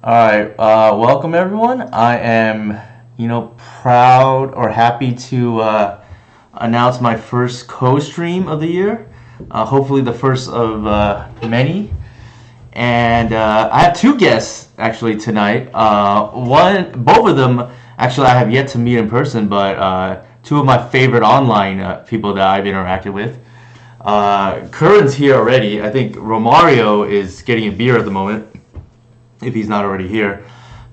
All right, welcome everyone. I am, proud or happy to announce my first co-stream of the year. Hopefully, the first of many. And I have two guests actually tonight. Both of them actually I have yet to meet in person, but two of my favorite online people that I've interacted with. Curran's here already. I think Romario is getting a beer at the moment, if he's not already here.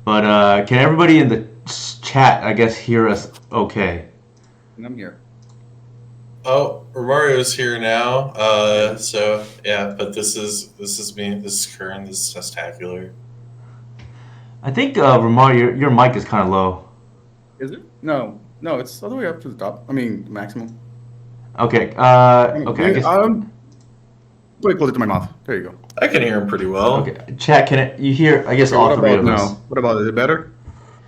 But can everybody in the chat, I guess, hear us okay? I'm here. Oh, Romario's here now. So yeah, but this is me. This is Curran. This is Testacular. I think Romario, your mic is kind of low. Is it? No, it's all the way up to the top. I mean, maximum. Okay. Okay. I guess. Put it closer to my mouth. There you go. I can hear him pretty well. Okay. Chat, you hear? I guess all three of us. What about? Is it better?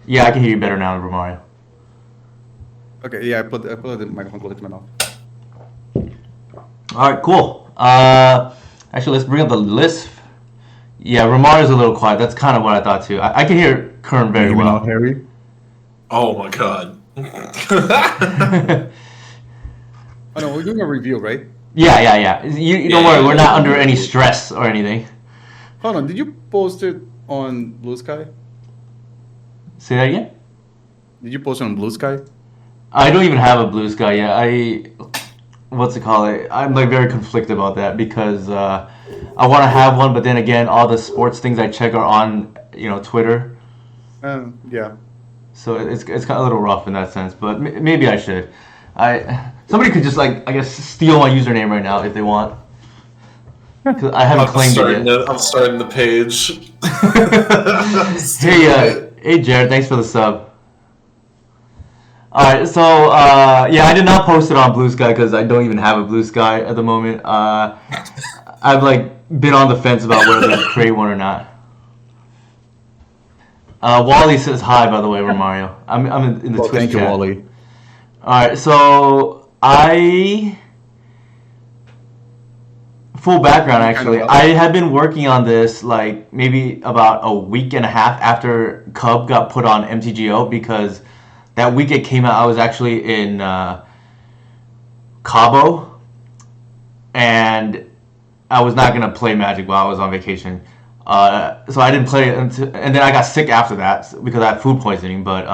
Yeah, I can hear you better now, Romario. Okay. Yeah, I put the microphone closer to my mouth. All right. Cool. Actually, let's bring up the list. Yeah, Romario's a little quiet. That's kind of what I thought too. I can hear Curran very well. Harry. Oh my god. Oh no, we're doing a review, right? Yeah. You don't worry. We're not under any stress or anything. Hold on. Did you post it on Blue Sky? Say that again. Did you post it on Blue Sky? I don't even have a Blue Sky yet. What's it called? I'm like very conflicted about that because I want to have one, but then again, all the sports things I check are on Twitter. Yeah. So it's kind of a little rough in that sense, but maybe I should. Somebody could just I guess steal my username right now if they want. Because I haven't claimed it yet. I'm starting the page. Hey Jared, thanks for the sub. Alright, so yeah, I did not post it on Blue Sky because I don't even have a Blue Sky at the moment. I've been on the fence about whether to create one or not. Wally says hi, by the way, Romario. I'm in the Twitch thank chat. you, Wally. Alright, so full background actually. I had been working on this maybe about a week and a half after Cub got put on MTGO because that week it came out, I was actually in Cabo, and I was not gonna play Magic while I was on vacation. So I didn't play it and then I got sick after that because I had food poisoning. But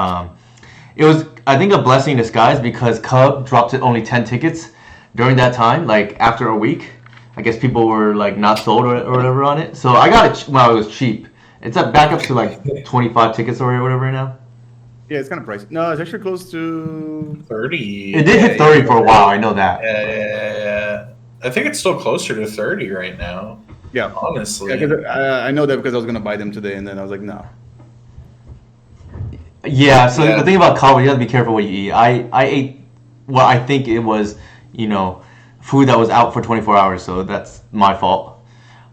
it was, I think, a blessing in disguise because Cub dropped it only 10 tickets during that time. After a week, I guess people were not sold or whatever on it. So I got it when it was cheap. It's back up to 25 tickets or whatever right now. Yeah, it's kind of pricey. No, it's actually close to 30. It did hit 30 for a while. I know that. Yeah. I think it's still closer to 30 right now. Yeah, honestly. Yeah, 'cause I know that because I was gonna buy them today, and then I was like, no. Yeah. So the thing about Cabo, you have to be careful what you eat. I ate what I think it was, food that was out for 24 hours. So that's my fault.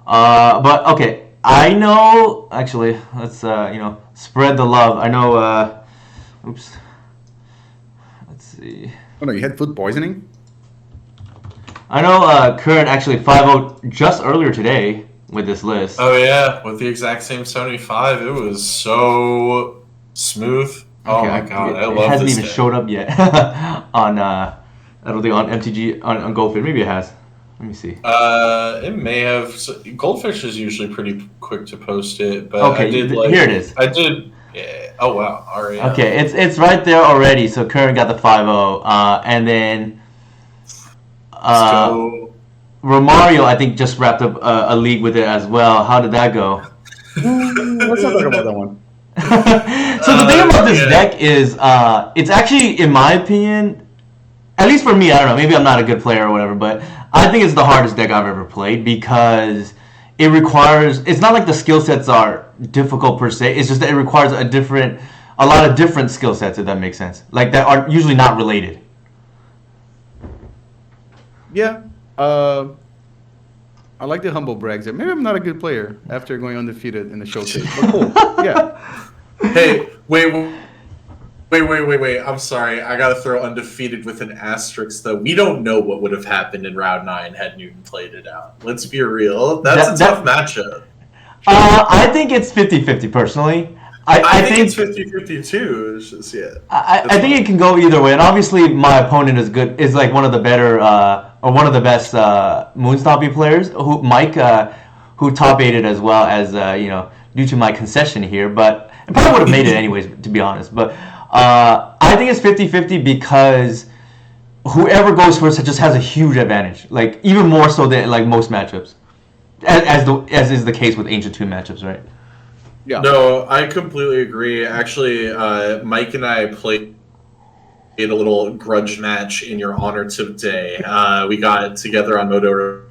But okay, I know. Actually, let's spread the love. I know. Oops. Let's see. Oh no, you had food poisoning? I know Curran actually 5-0 just earlier today with this list. Oh yeah, with the exact same 75, it was so smooth. Oh my god, I love this. It hasn't even showed up yet on I don't think on MTG on Goldfish. Maybe it has. Let me see. It may have. Goldfish is usually pretty quick to post it, but okay, here it is. I did. Yeah. Oh wow. All right. Okay, it's right there already. So Curran got the 5-0, and then Romario I think just wrapped up a league with it as well. How did that go? Let's not talk about that one. So the thing about this deck is, it's actually, in my opinion, at least for me, I don't know, maybe I'm not a good player or whatever, but I think it's the hardest deck I've ever played because it requires, it's not like the skill sets are difficult per se, it's just that it requires a lot of different skill sets, if that makes sense, that are usually not related. Yeah. I like the humble brags there. Maybe I'm not a good player after going undefeated in the showcase. But cool. Yeah. Hey, wait. I'm sorry. I gotta throw undefeated with an asterisk, though. We don't know what would have happened in round 9 had Newton played it out. Let's be real. That's a tough matchup. I think it's 50-50 personally. I think it's 50-50 too. It's just, yeah. I think it can go either way, and obviously my opponent is like one of the better or one of the best Moonstompy players. Mike, who top aided as well as due to my concession here, but I probably would have made it anyways, to be honest. But I think it's 50-50 because whoever goes first just has a huge advantage, like even more so than like most matchups, as is the case with Ancient 2 matchups, right? Yeah. No, I completely agree. Actually, Mike and I played a little grudge match in your honor today. We got together on Moto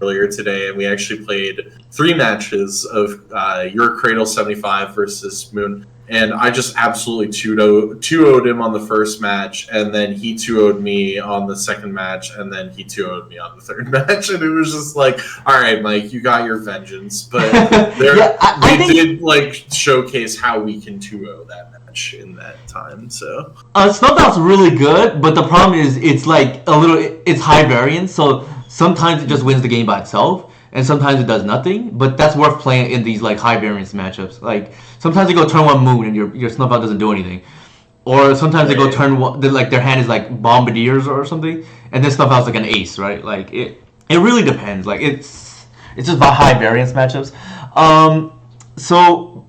earlier today, and we actually played 3 matches of your Cradle 75 versus Moon. And I just absolutely 2-0'd him on the first match, and then he 2-0'd me on the second match, and then he 2-0'd me on the third match. And it was just like, all right, Mike, you got your vengeance. But we did like showcase how we can 2-0 that match in that time. So Snowbout's really good, but the problem is it's like it's high variance, so sometimes it just wins the game by itself, and sometimes it does nothing. But that's worth playing in these like high variance matchups. Like sometimes they go turn 1 Moon and your Snowbout doesn't do anything, or sometimes they go turn 1, like their hand is like Bombardiers or something, and then Snowbout's like an ace, right? Like it really depends. Like it's just about high variance matchups. So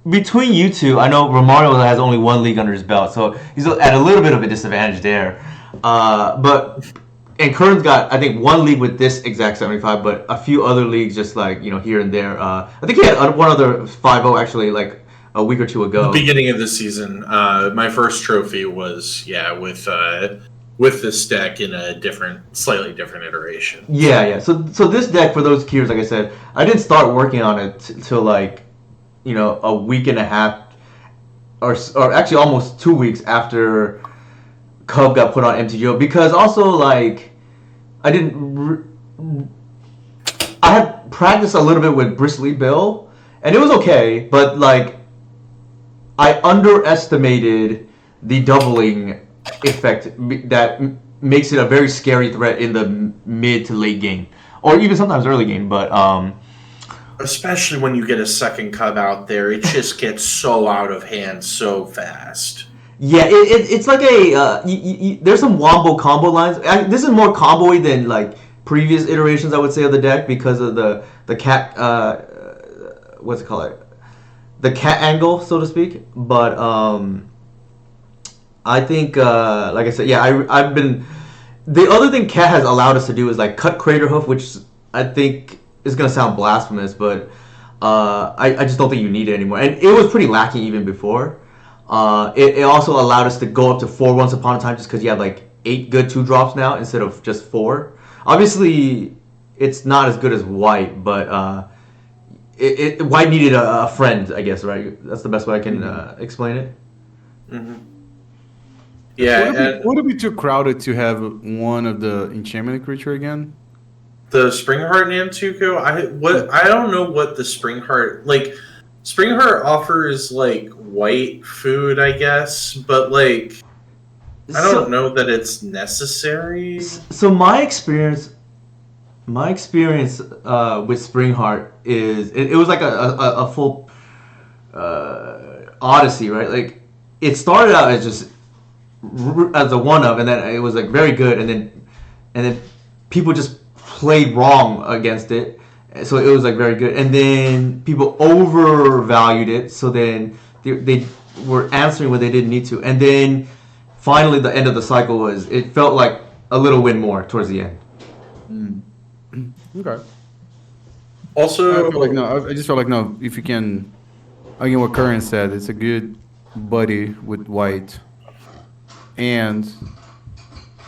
between you two, I know Romario has only 1 league under his belt, so he's at a little bit of a disadvantage there. And Curran's got, I think, 1 league with this exact 75, but a few other leagues just like, here and there. I think he had one other 5-0 actually like a week or two ago. Beginning of the season, my first trophy was, with this deck in a slightly different iteration. Yeah. So this deck, for those keys, like I said, I didn't start working on it till like, a week and a half, or actually almost 2 weeks after Cub got put on MTGO, because also like I had practiced a little bit with Bristly Bill and it was okay, but like I underestimated the doubling effect that makes it a very scary threat in the mid to late game, or even sometimes early game. But especially when you get a second Cub out there, it just gets so out of hand so fast. Yeah, it's like there's some wombo combo lines. This is more combo-y than like previous iterations, I would say, of the deck because of the cat what's it called, the cat angle, so to speak. But I think like I said, I've been, the other thing cat has allowed us to do is like cut Crater Hoof, which I think is gonna sound blasphemous, but I just don't think you need it anymore, and it was pretty lacking even before. It also allowed us to go up to 4 once upon a time, just because you have like 8 good 2-drops now instead of just 4. Obviously, it's not as good as white, but white needed a friend, I guess, right? That's the best way I can explain it. Mm-hmm. Yeah. Would it be too crowded to have one of the enchantment creature again? The Springheart Nantuko, I don't know what the Springheart, like, Springheart offers like white food, I guess, but like I don't know that it's necessary. So my experience with Springheart is it was like a full odyssey, right? Like it started out as just as a one of, and then it was like very good, and then people just played wrong against it. So it was like very good, and then people overvalued it. So then they were answering when they didn't need to, and then finally the end of the cycle was, it felt like a little win more towards the end. Okay. Also, I just felt like no. If you can, again, what Curran said, it's a good buddy with white, and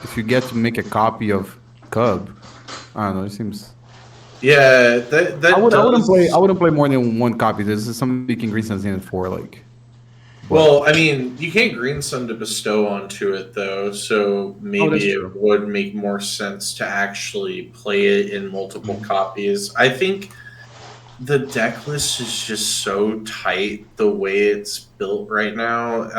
if you get to make a copy of Cub, I don't know. It seems. Yeah, I wouldn't play more than 1 copy. This is something you can green suns in for, like. Well, I mean, you can't green sun to bestow onto it though, so maybe it would make more sense to actually play it in multiple copies. I think the deck list is just so tight the way it's built right now.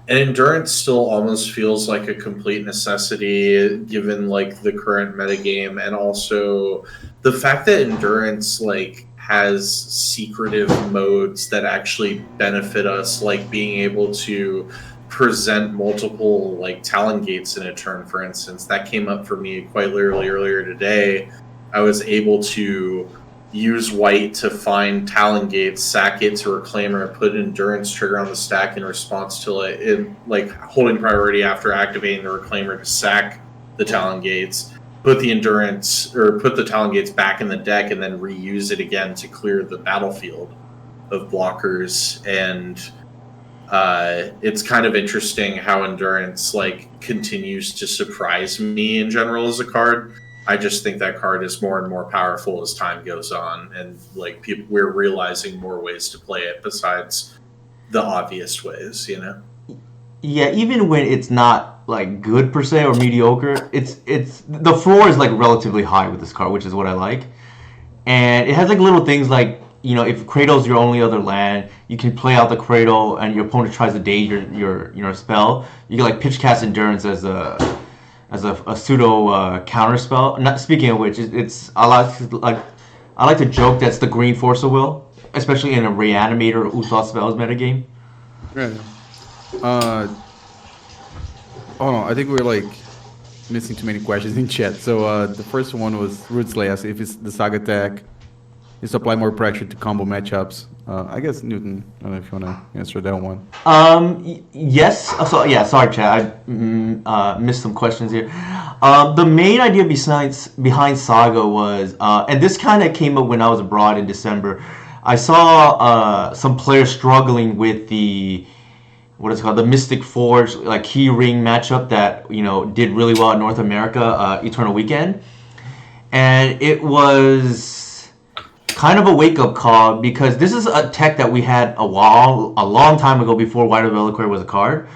And endurance still almost feels like a complete necessity given like the current metagame, and also the fact that endurance like has secretive modes that actually benefit us, like being able to present multiple like Talon gates in a turn, for instance. That came up for me quite literally earlier today. I was able to use white to find Talon gates, sack it to Reclaimer, and put an endurance trigger on the stack in response to it, like holding priority after activating the Reclaimer to sack the Talon gates, put the endurance or put the Talon gates back in the deck, and then reuse it again to clear the battlefield of blockers. And it's kind of interesting how endurance like continues to surprise me in general as a card. I just think that card is more and more powerful as time goes on, and like we're realizing more ways to play it besides the obvious ways, you know. Yeah, even when it's not like good per se or mediocre, it's the floor is like relatively high with this card, which is what I like. And it has like little things like, you know, if Cradle's your only other land, you can play out the Cradle and your opponent tries to dage your spell. You can like pitch cast Endurance as a pseudo counter spell. Not speaking of which, I like to joke that's the green Force of Will, especially in a Reanimator or Uthal spells metagame. Right. Hold on, I think we're like missing too many questions in chat. So the first one was Rootsley asked if it's the Saga attack is to apply more pressure to combo matchups. I guess Newton, I don't know if you want to answer that one. Yes. So yeah, sorry, Chad. I missed some questions here. The main idea behind Saga was, and this kind of came up when I was abroad in December. I saw some players struggling with the the Mystic Forge like Key Ring matchup that did really well in North America, Eternal Weekend, and it was kind of a wake-up call because this is a tech that we had a long time ago before Wild Reliquary was a card,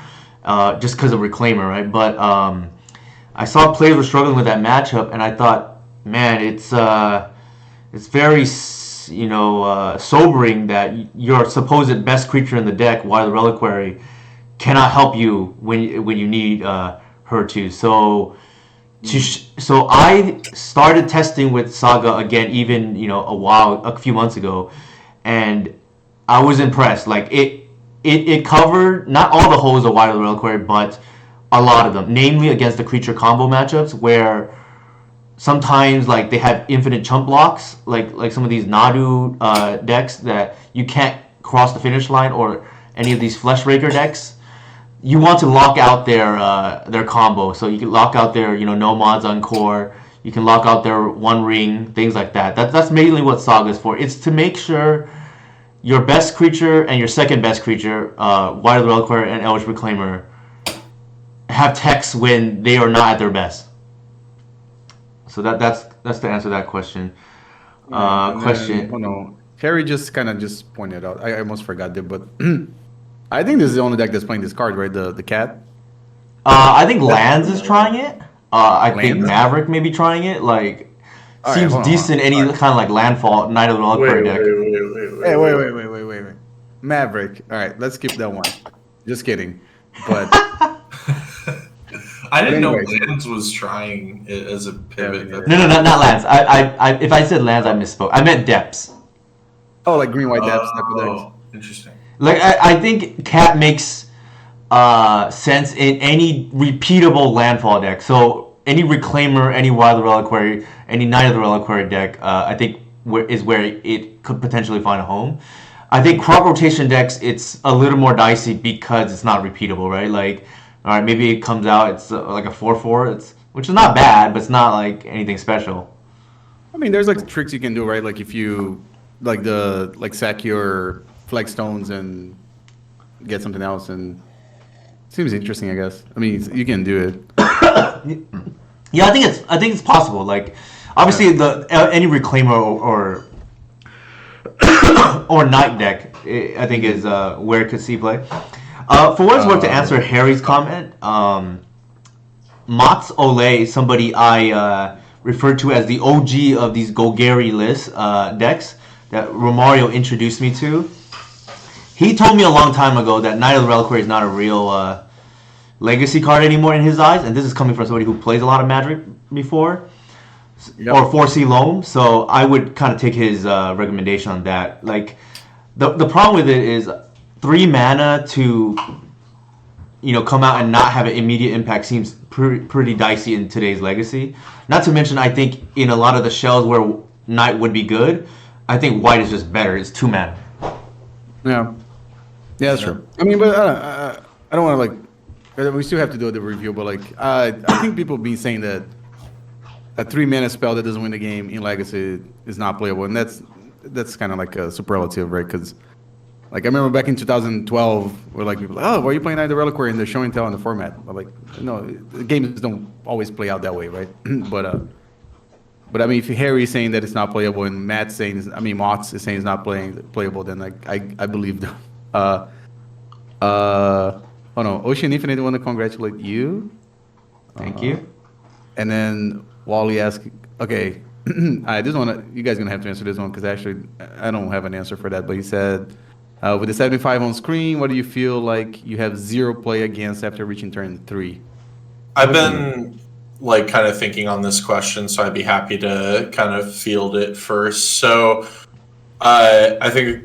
just because of Reclaimer, right? But I saw players were struggling with that matchup, and I thought, man, it's very sobering that your supposed best creature in the deck, Wild Reliquary, cannot help you when you need her to. So I started testing with Saga again, even a few months ago, and I was impressed. Like it covered not all the holes of Wild Reliquary, but a lot of them, namely against the creature combo matchups where sometimes like they have infinite chump blocks, like some of these Nadu decks that you can't cross the finish line, or any of these Flesh Raker decks. You want to lock out their combo, so you can lock out their no mods on core. You can lock out their one ring, things like that. That's mainly what Saga is for. It's to make sure your best creature and your second best creature, Wild Reliquary and Eldritch Reclaimer, have techs when they are not at their best. So that's to answer that question. Question. Oh no, Harry just pointed out. I almost forgot that, but I think this is the only deck that's playing this card, right? The cat. I think Lands is trying it. I think Lands? Maverick may be trying it. Like, All right, seems hold on, decent. Any all right. kind of like landfall, Night of the Reliquary deck. Hey, wait. Maverick. All right, let's skip that one. Just kidding. But I didn't know anyways. Lands was trying it as a pivot. Yeah. No, not Lands. I if I said Lands, I misspoke. I meant Depths. Oh, like green white depths type of decks. Interesting. Like I think Cat makes sense in any repeatable landfall deck. So any Reclaimer, any Wild Reliquary, any Night of the Reliquary deck, I think is where it could potentially find a home. I think crop rotation decks, it's a little more dicey because it's not repeatable, right? Like, all right, maybe it comes out, it's like a 4/4, which is not bad, but it's not like anything special. I mean, there's like tricks you can do, right? Like if you sack your flex stones and get something else, and it seems interesting, I guess. I mean, you can do it. Yeah, I think it's possible. Like, obviously, any Reclaimer or Night deck, I think is where it could see play. For what it's worth, to answer Harry's comment, Mats Ole, somebody I referred to as the OG of these Golgari list decks that Romario introduced me to. He told me a long time ago that Night of the Reliquary is not a real legacy card anymore in his eyes, and this is coming from somebody who plays a lot of Magic before. Yep. or 4C loam. So I would kind of take his recommendation on that. Like the problem with it is 3 mana to come out and not have an immediate impact seems pretty dicey in today's Legacy. Not to mention, I think in a lot of the shells where Knight would be good, I think White is just better. It's 2 mana. Yeah, that's true. I mean, but I don't want to like. We still have to do the review, but like, I think people have been saying that a 3 mana spell that doesn't win the game in Legacy is not playable, and that's kind of like a superlative, right? Because like I remember back in 2012, where like people, like, oh, why are you playing Knight of the Reliquary in the show and tell on the format? But like, no, the games don't always play out that way, right? But I mean, if Harry is saying that it's not playable and Matt's saying, Mott's is saying it's not playable, then like I believe them. Oh no, Ocean Infinite want to congratulate you. Thank you. And then Wally asked, okay, this one you guys are gonna have to answer this one because actually I don't have an answer for that. But he said, with the 75 on screen, what do you feel like you have 0 play against after reaching turn 3? I've been like kind of thinking on this question, so I'd be happy to kind of field it first. So I think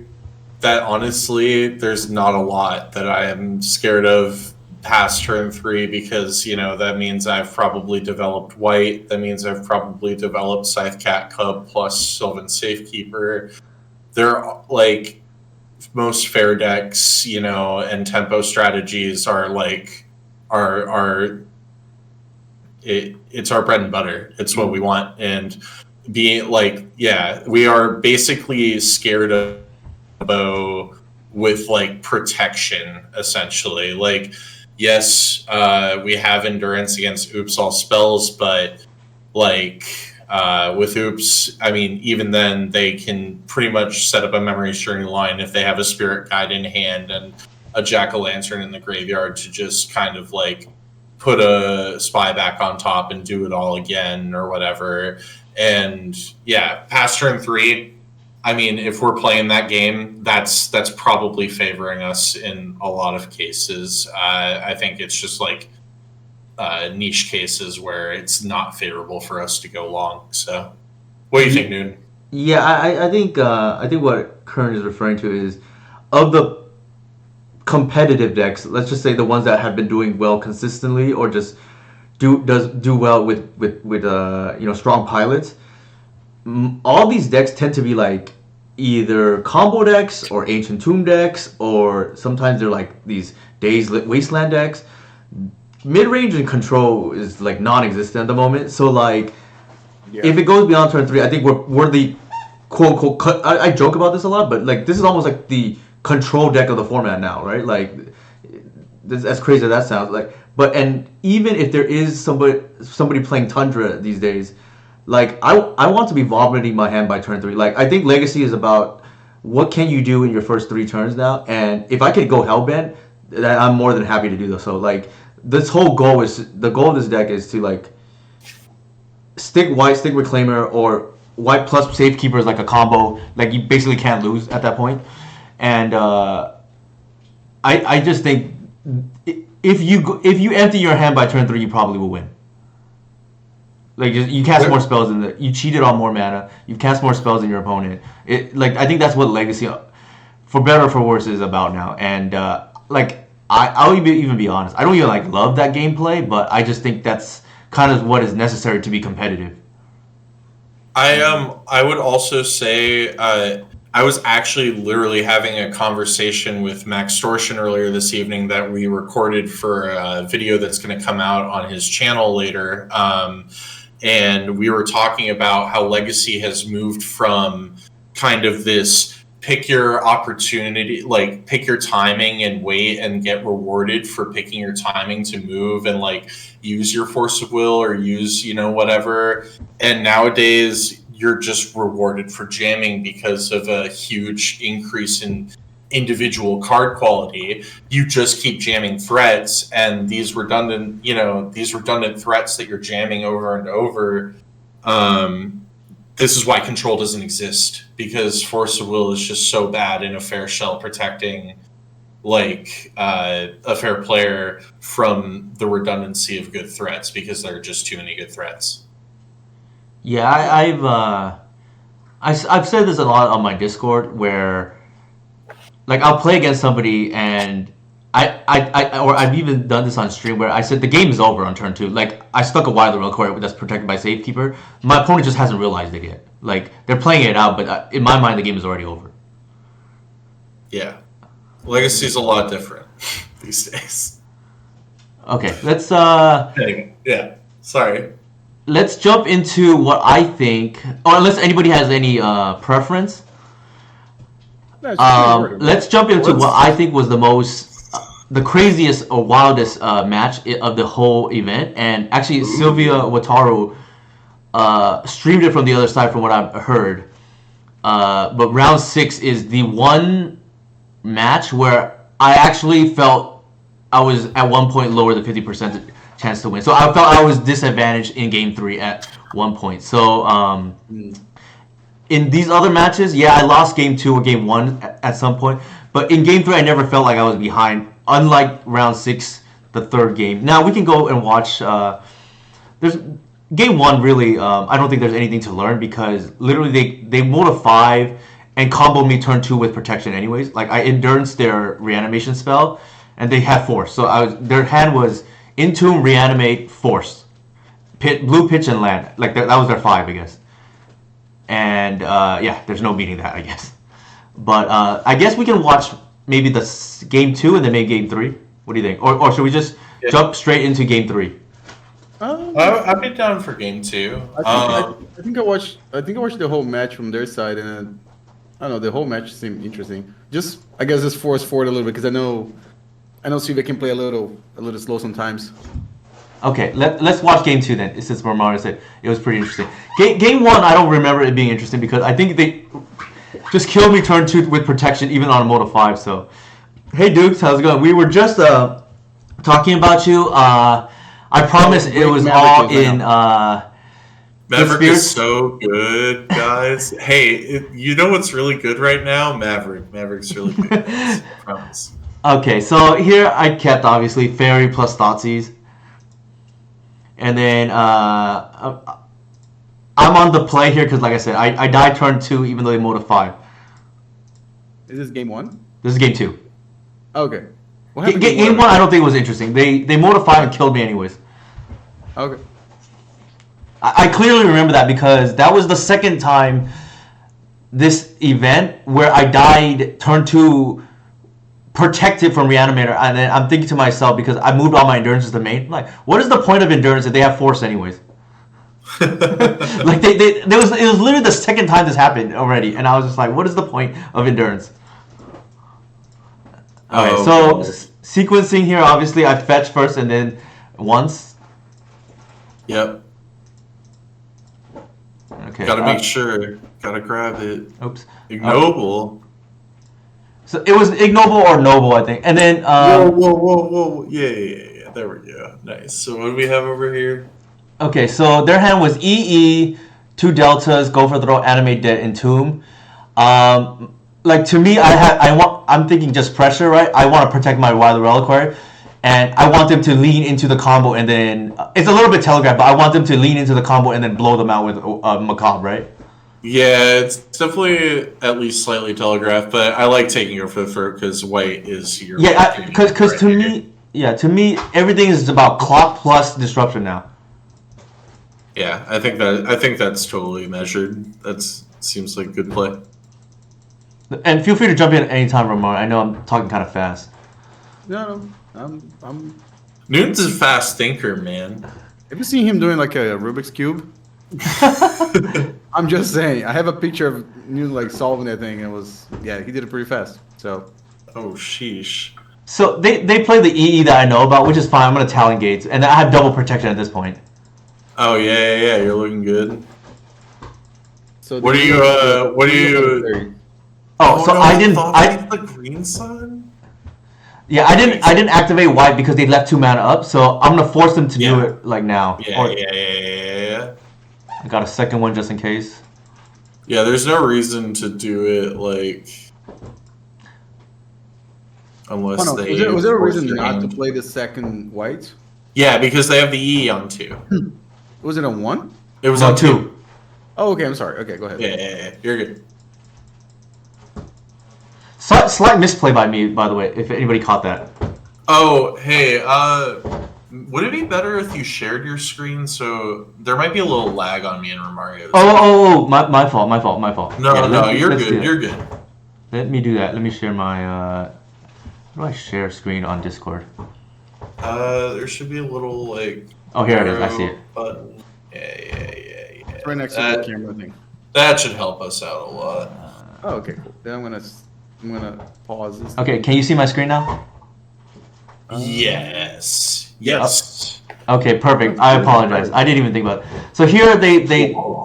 that honestly, there's not a lot that I am scared of past turn 3 because that means I've probably developed White. That means I've probably developed Scythe Cat Cub plus Sylvan Safekeeper. They're like most fair decks, and tempo strategies are like it's our bread and butter. It's what we want. And being like, yeah, we are basically scared of with like protection essentially. Like, yes, we have endurance against oops all spells, but like with oops, I mean, even then they can pretty much set up a memory string line if they have a spirit guide in hand and a jack-o'-lantern in the graveyard to just kind of like put a spy back on top and do it all again or whatever. And yeah, past turn 3, I mean, if we're playing that game, that's probably favoring us in a lot of cases. I think it's just like niche cases where it's not favorable for us to go long. So, what do you think, Noon? Yeah, I think what Curran is referring to is of the competitive decks. Let's just say the ones that have been doing well consistently, or just do well with strong pilots. All these decks tend to be like either combo decks or Ancient Tomb decks, or sometimes they're like these Dazed Wasteland decks. Mid range and control is like non-existent at the moment. So like, if it goes beyond turn 3, I think we're the quote unquote. I joke about this a lot, but like this is almost like the control deck of the format now, right? Like, this, as crazy as that sounds, like, and even if there is somebody playing Tundra these days, like I want to be vomiting my hand by turn 3. Like, I think Legacy is about what can you do in your first 3 turns now, and if I could go Hellbent, that I'm more than happy to do this. So like, the goal of this deck is to like stick White, stick Reclaimer, or White plus Safekeeper is like a combo. Like, you basically can't lose at that point. And I just think if you empty your hand by turn 3, you probably will win. Like, you cast more spells you cheated on more mana. You cast more spells than your opponent. I think that's what Legacy, for better or for worse, is about now. And I'll even be honest. I don't even like love that gameplay, but I just think that's kind of what is necessary to be competitive. I would also say I was actually literally having a conversation with Max Stortion earlier this evening that we recorded for a video that's going to come out on his channel later. And we were talking about how Legacy has moved from kind of this pick your opportunity, like pick your timing and wait and get rewarded for picking your timing to move and like use your force of will or use, whatever. And nowadays you're just rewarded for jamming because of a huge increase in individual card quality. You just keep jamming threats, and these redundant threats that you're jamming over and over. This is why control doesn't exist, because force of will is just so bad in a fair shell protecting like a fair player from the redundancy of good threats, because there are just too many good threats. Yeah, I've said this a lot on my Discord where like I'll play against somebody and or I've even done this on stream where I said the game is over on turn two. Like I stuck a wide rail core that's protected by Safekeeper. My opponent just hasn't realized it yet. Like they're playing it out, but in my mind the game is already over. Yeah. Legacy's a lot different these days. Okay, let's Anyway, yeah. Sorry. let's jump into what I think, or unless anybody has any preference. No, it's just my word. Let's jump into what I think was the craziest or wildest match of the whole event. And actually, Sylvia Wataru streamed it from the other side, from what I've heard. But round 6 is the one match where I actually felt I was at one point lower than 50% chance to win. So I felt I was disadvantaged in game 3 at one point. So in these other matches, yeah, I lost game 2 or game 1 at some point. But in game 3, I never felt like I was behind. Unlike round 6, the third game. Now we can go and watch. There's game 1 really. I don't think there's anything to learn because literally they moved a 5 and comboed me turn 2 with protection anyways. Like I endurance their reanimation spell and they had force. So their hand was Entomb, Reanimate, Force, Blue Pitch and Land. Like that was their 5, I guess. And yeah, there's no beating that, I guess. But I guess we can watch maybe the game 2 and then maybe game 3. What do you think? Or should we just jump straight into game 3? I'd be down for game 2. I think I watched the whole match from their side, and I don't know, the whole match seemed interesting. Just I guess just force forward a little bit because I know Sylvia can play a little slow sometimes. Okay, let's watch game 2 then. Since Romario said it was pretty interesting. Game 1, I don't remember it being interesting because I think they just killed me turn 2 with protection even on a mode of 5. So, hey Dukes, how's it going? We were just talking about you. I promise it was all in. Maverick is so good, guys. Hey, you know what's really good right now? Maverick's really good, guys. I promise. Okay, so here I kept obviously Fairy plus Thoughtseize. And then I'm on the play here because, like I said, I died turn 2 even though they mode a 5. Is this game 1? This is game 2. Okay. What happened game 1 I don't think was interesting. They mode a 5 and killed me anyways. Okay. I clearly remember that because that was the second time this event where I died turn 2 protected from Reanimator, and then I'm thinking to myself because I moved all my endurance to main. Like, what is the point of endurance if they have force anyways? Like it was literally the second time this happened already, and I was just like, what is the point of endurance? Okay, so sequencing here, obviously I fetch first and then once. Yep. Okay. Gotta make sure. Gotta grab it. Oops. Ignoble. So it was ignoble or noble, I think. And then whoa. Yeah. There we go. Nice. So what do we have over here? Okay, so their hand was EE, 2 deltas, go for throw, animate, dead, entomb. Like to me, I'm thinking just pressure, right? I want to protect my wild reliquary, and I want them to lean into the combo, and then it's a little bit telegraphed, but I want them to lean into the combo and then blow them out with Macabre, right? Yeah, it's definitely at least slightly telegraphed, but I like taking her for because white is your because to me everything is about clock plus disruption now. Yeah, I think that's totally measured. That seems like good play. And feel free to jump in anytime, Romario. I know I'm talking kind of fast. No, I'm. Newton's a fast thinker, man. Have you seen him doing like a Rubik's Cube? I'm just saying. I have a picture of Newton like solving that thing, and he did it pretty fast. So. Oh sheesh. So they play the EE that I know about, which is fine. I'm gonna Talon Gates, and I have double protection at this point. Oh yeah, you're looking good. So what do you? Oh, so no, I didn't. The green sun. Yeah, I didn't activate white because they left 2 mana up. So I'm gonna force them to do it like now. Yeah. I got a second one just in case. Yeah, there's no reason to do it like unless was there a reason not to play the second white? Yeah, because they have the E on 2. Was it on 1? It was on 2. Oh, okay. I'm sorry. Okay, go ahead. Yeah, you're good. Slight misplay by me, by the way, if anybody caught that. Oh, hey, would it be better if you shared your screen? So there might be a little lag on me and Romario's. My fault. No, Yeah, no, you're let's do good. that. You're good. Let me do that. Let me share my. How do I share screen on Discord? There should be a little like. Oh, here it is. I see it. Button. Yeah. It's right next to the camera thing. That should help us out a lot. Oh, okay, cool. Then I'm gonna pause this. Okay, can you see my screen now? Yes. Yes. Okay, perfect. I apologize. I didn't even think about it. So here they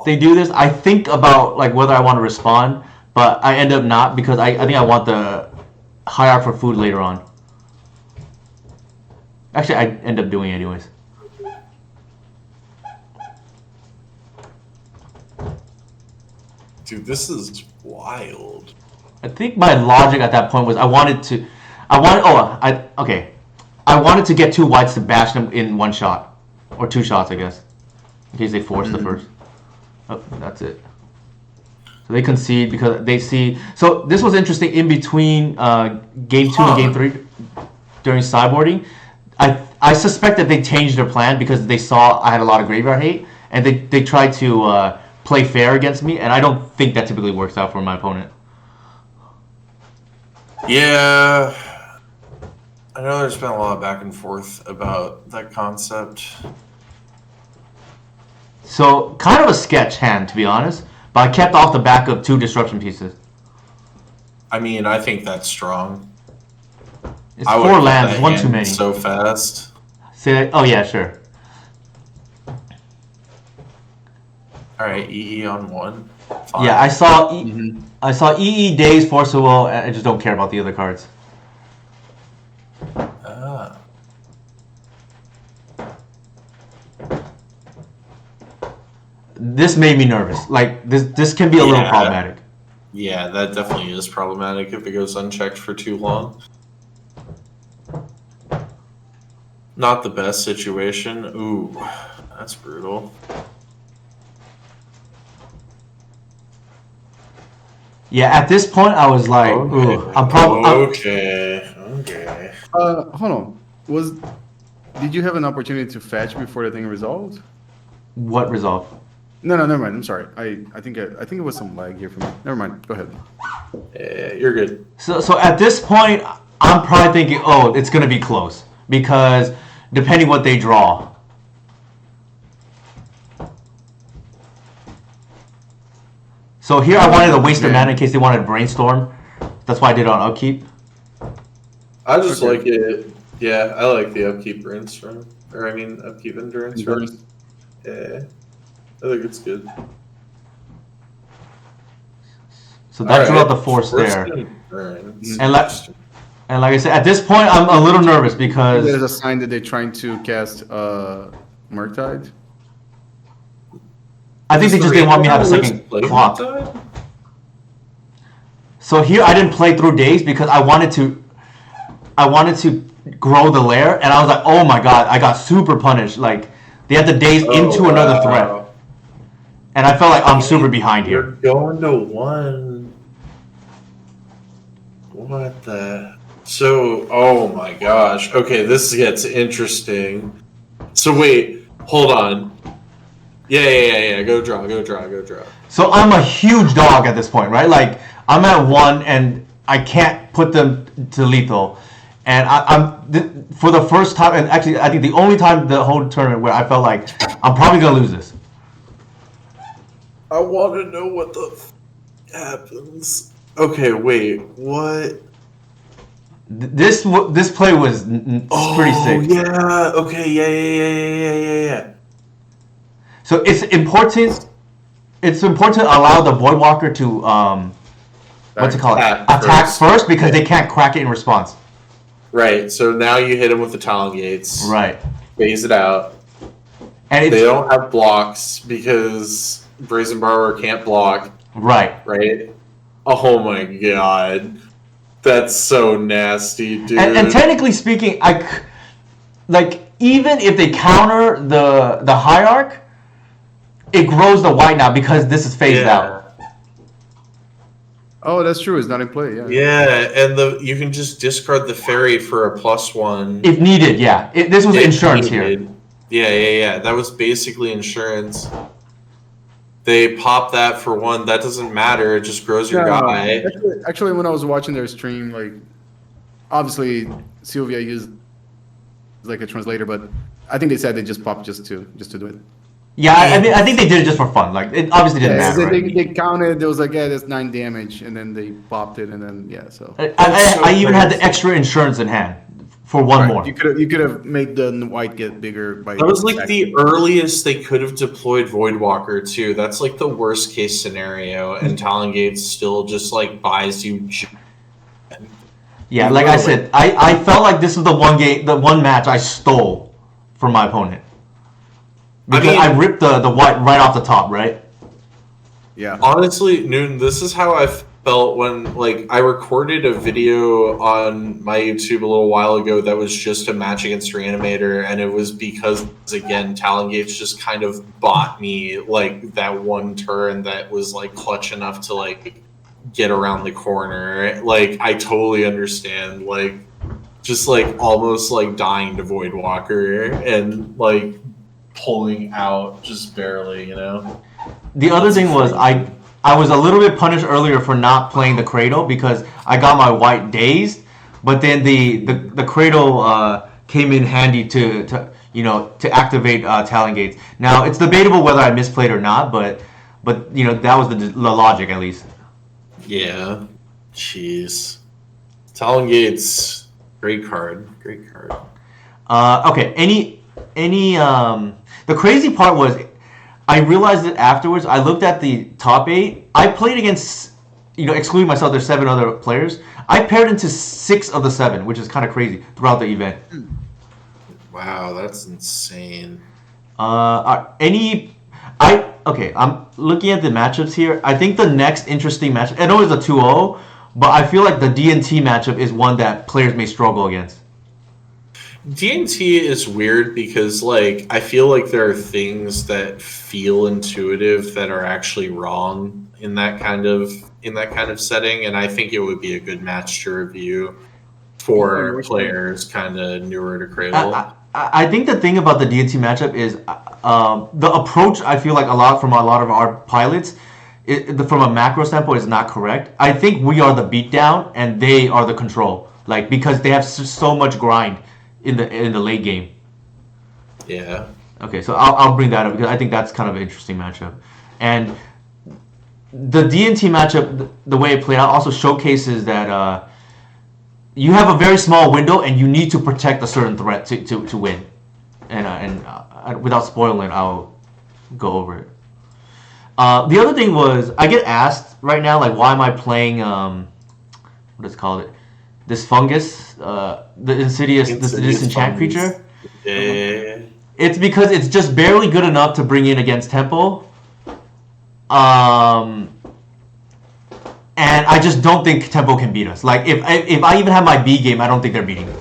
do this. I think about like whether I want to respond, but I end up not because I think I want the hierarch for food later on. Actually, I end up doing it anyways. Dude, this is wild. I think my logic at that point was I wanted to get 2 whites to bash them in 1 shot. Or 2 shots, I guess. In case they force the first. Oh, that's it. So they concede because they see... So this was interesting in between Game 2 and Game 3 during sideboarding. I suspect that they changed their plan because they saw I had a lot of graveyard hate. And they tried to play fair against me. And I don't think that typically works out for my opponent. Yeah. I know there's been a lot of back and forth about that concept. So, kind of a sketch hand, to be honest. But I kept off the back of 2 disruption pieces. I mean, I think that's strong. It's 4 lands, 1 too many. So fast. Say that? Oh, yeah, sure. Alright, EE on 1. Fine. Yeah, I saw I saw EE Days, Force of Will, and I just don't care about the other cards. This made me nervous. Like, this can be a little problematic. Yeah, that definitely is problematic if it goes unchecked for too long. Not the best situation. Ooh, that's brutal. Yeah, at this point, I was like, ooh, I'm probably... Okay. Hold on. Did you have an opportunity to fetch before the thing resolved? What resolve? No, never mind. I'm sorry. I think it was some lag here for me. Never mind. Go ahead. Yeah, you're good. So at this point, I'm probably thinking, oh, it's going to be close. Because depending what they draw. So here I wanted to waste their mana in case they wanted to brainstorm. That's why I did it on upkeep. I just like it. Yeah, I like the upkeep brainstorm. Or I mean, upkeep endurance. Yeah. I think it's good. So that drew out the force there. And like I said, at this point, I'm a little nervous because... There's a sign that they're trying to cast Murktide. I think they just didn't want me to have a second clock. So here I didn't play through days because I wanted to grow the lair, and I was like, oh my god, I got super punished. Like, they had the days into another threat. And I felt like I'm super behind here. You're going to 1. What the... So, oh my gosh. Okay, this gets interesting. So wait, hold on. Yeah. Go draw. So I'm a huge dog at this point, right? Like, I'm at 1 and I can't put them to lethal. And I'm for the first time, and actually I think the only time the whole tournament where I felt like I'm probably going to lose this. I want to know what happens. Okay, wait, what? This play was pretty sick. Yeah. Okay. Yeah. So it's important. It's important to allow the Voidwalker to attack first because they can't crack it in response. Right. So now you hit him with the Talon Gates. Right. Phase it out. And they don't have blocks because Brazen Borrower can't block. Right. Oh my god. That's so nasty, dude. And technically speaking, even if they counter the Hierarch, it grows the white now because this is phased out. Oh, that's true. It's not in play. Yeah. Yeah, and you can just discard the fairy for a +1 If needed, yeah. This was if insurance needed. here. Yeah. That was basically insurance. They pop that for 1. That doesn't matter. It just grows your guy. Actually, when I was watching their stream, like obviously Sylvia used like a translator, but I think they said they just popped just to do it. Yeah, I think they did it just for fun. Like it obviously didn't matter. They counted. It was like, that's 9 damage, and then they popped it, and then so. I even had the extra insurance in hand for one more. You could have made the white get bigger by. That was like the earliest they could have deployed Voidwalker too. That's like the worst case scenario, and Talongate's still just like buys you. Yeah, like I said, I felt like this was the one match I stole from my opponent. Because I ripped the white right off the top, right? Yeah. Honestly, Newton, this is how I felt when I recorded a video on my YouTube a little while ago that was just a match against Reanimator, and it was because again Talongate's just kind of bought me that one turn that was clutch enough to get around the corner. I totally understand just almost dying to Voidwalker and pulling out just barely, The other thing was I was a little bit punished earlier for not playing the Cradle because I got my white dazed, but then the Cradle came in handy to activate Talongates. Now it's debatable whether I misplayed or not, but that was the logic at least. Yeah, jeez, Talongates, great card. Okay, the crazy part was I realized it afterwards. I looked at the top 8. I played against, excluding myself, there's 7 other players. I paired into 6 of the 7, which is kind of crazy throughout the event. Wow, that's insane. Okay, I'm looking at the matchups here. I think the next interesting matchup, I know it's a 2-0, but I feel like the DNT matchup is one that players may struggle against. DNT is weird because I feel like there are things that feel intuitive that are actually wrong in that kind of setting, and I think it would be a good match to review for players kind of newer to Cradle. I think the thing about the DNT matchup is the approach. I feel like from a lot of our pilots, from a macro standpoint, is not correct. I think we are the beatdown and they are the control, because they have so much grind in the late game. Yeah. Okay, so I'll bring that up because I think that's kind of an interesting matchup, and the DNT matchup, the way it played out, also showcases that you have a very small window and you need to protect a certain threat to win. And without spoiling it, I'll go over it. The other thing was I get asked right now why am I playing what is it called? This fungus, the insidious this disenchant creature. Yeah. It's because it's just barely good enough to bring in against Tempo. And I just don't think Tempo can beat us. If I even have my B game, I don't think they're beating me.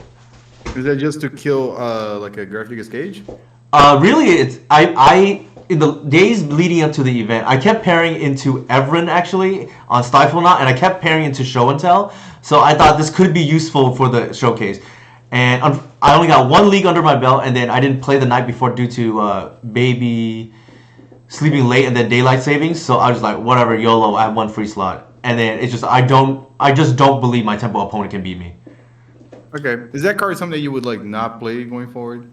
Is that just to kill a Graphic Cage? Really, it's I in the days leading up to the event, I kept pairing into Evren actually on Stiflenaut, and I kept pairing into Show and Tell. So I thought this could be useful for the showcase. And I only got 1 league under my belt, and then I didn't play the night before due to baby sleeping late and then daylight savings. So I was like, whatever, YOLO. I have 1 free slot, and then it's just I just don't believe my Tempo opponent can beat me. Okay, is that card something that you would not play going forward?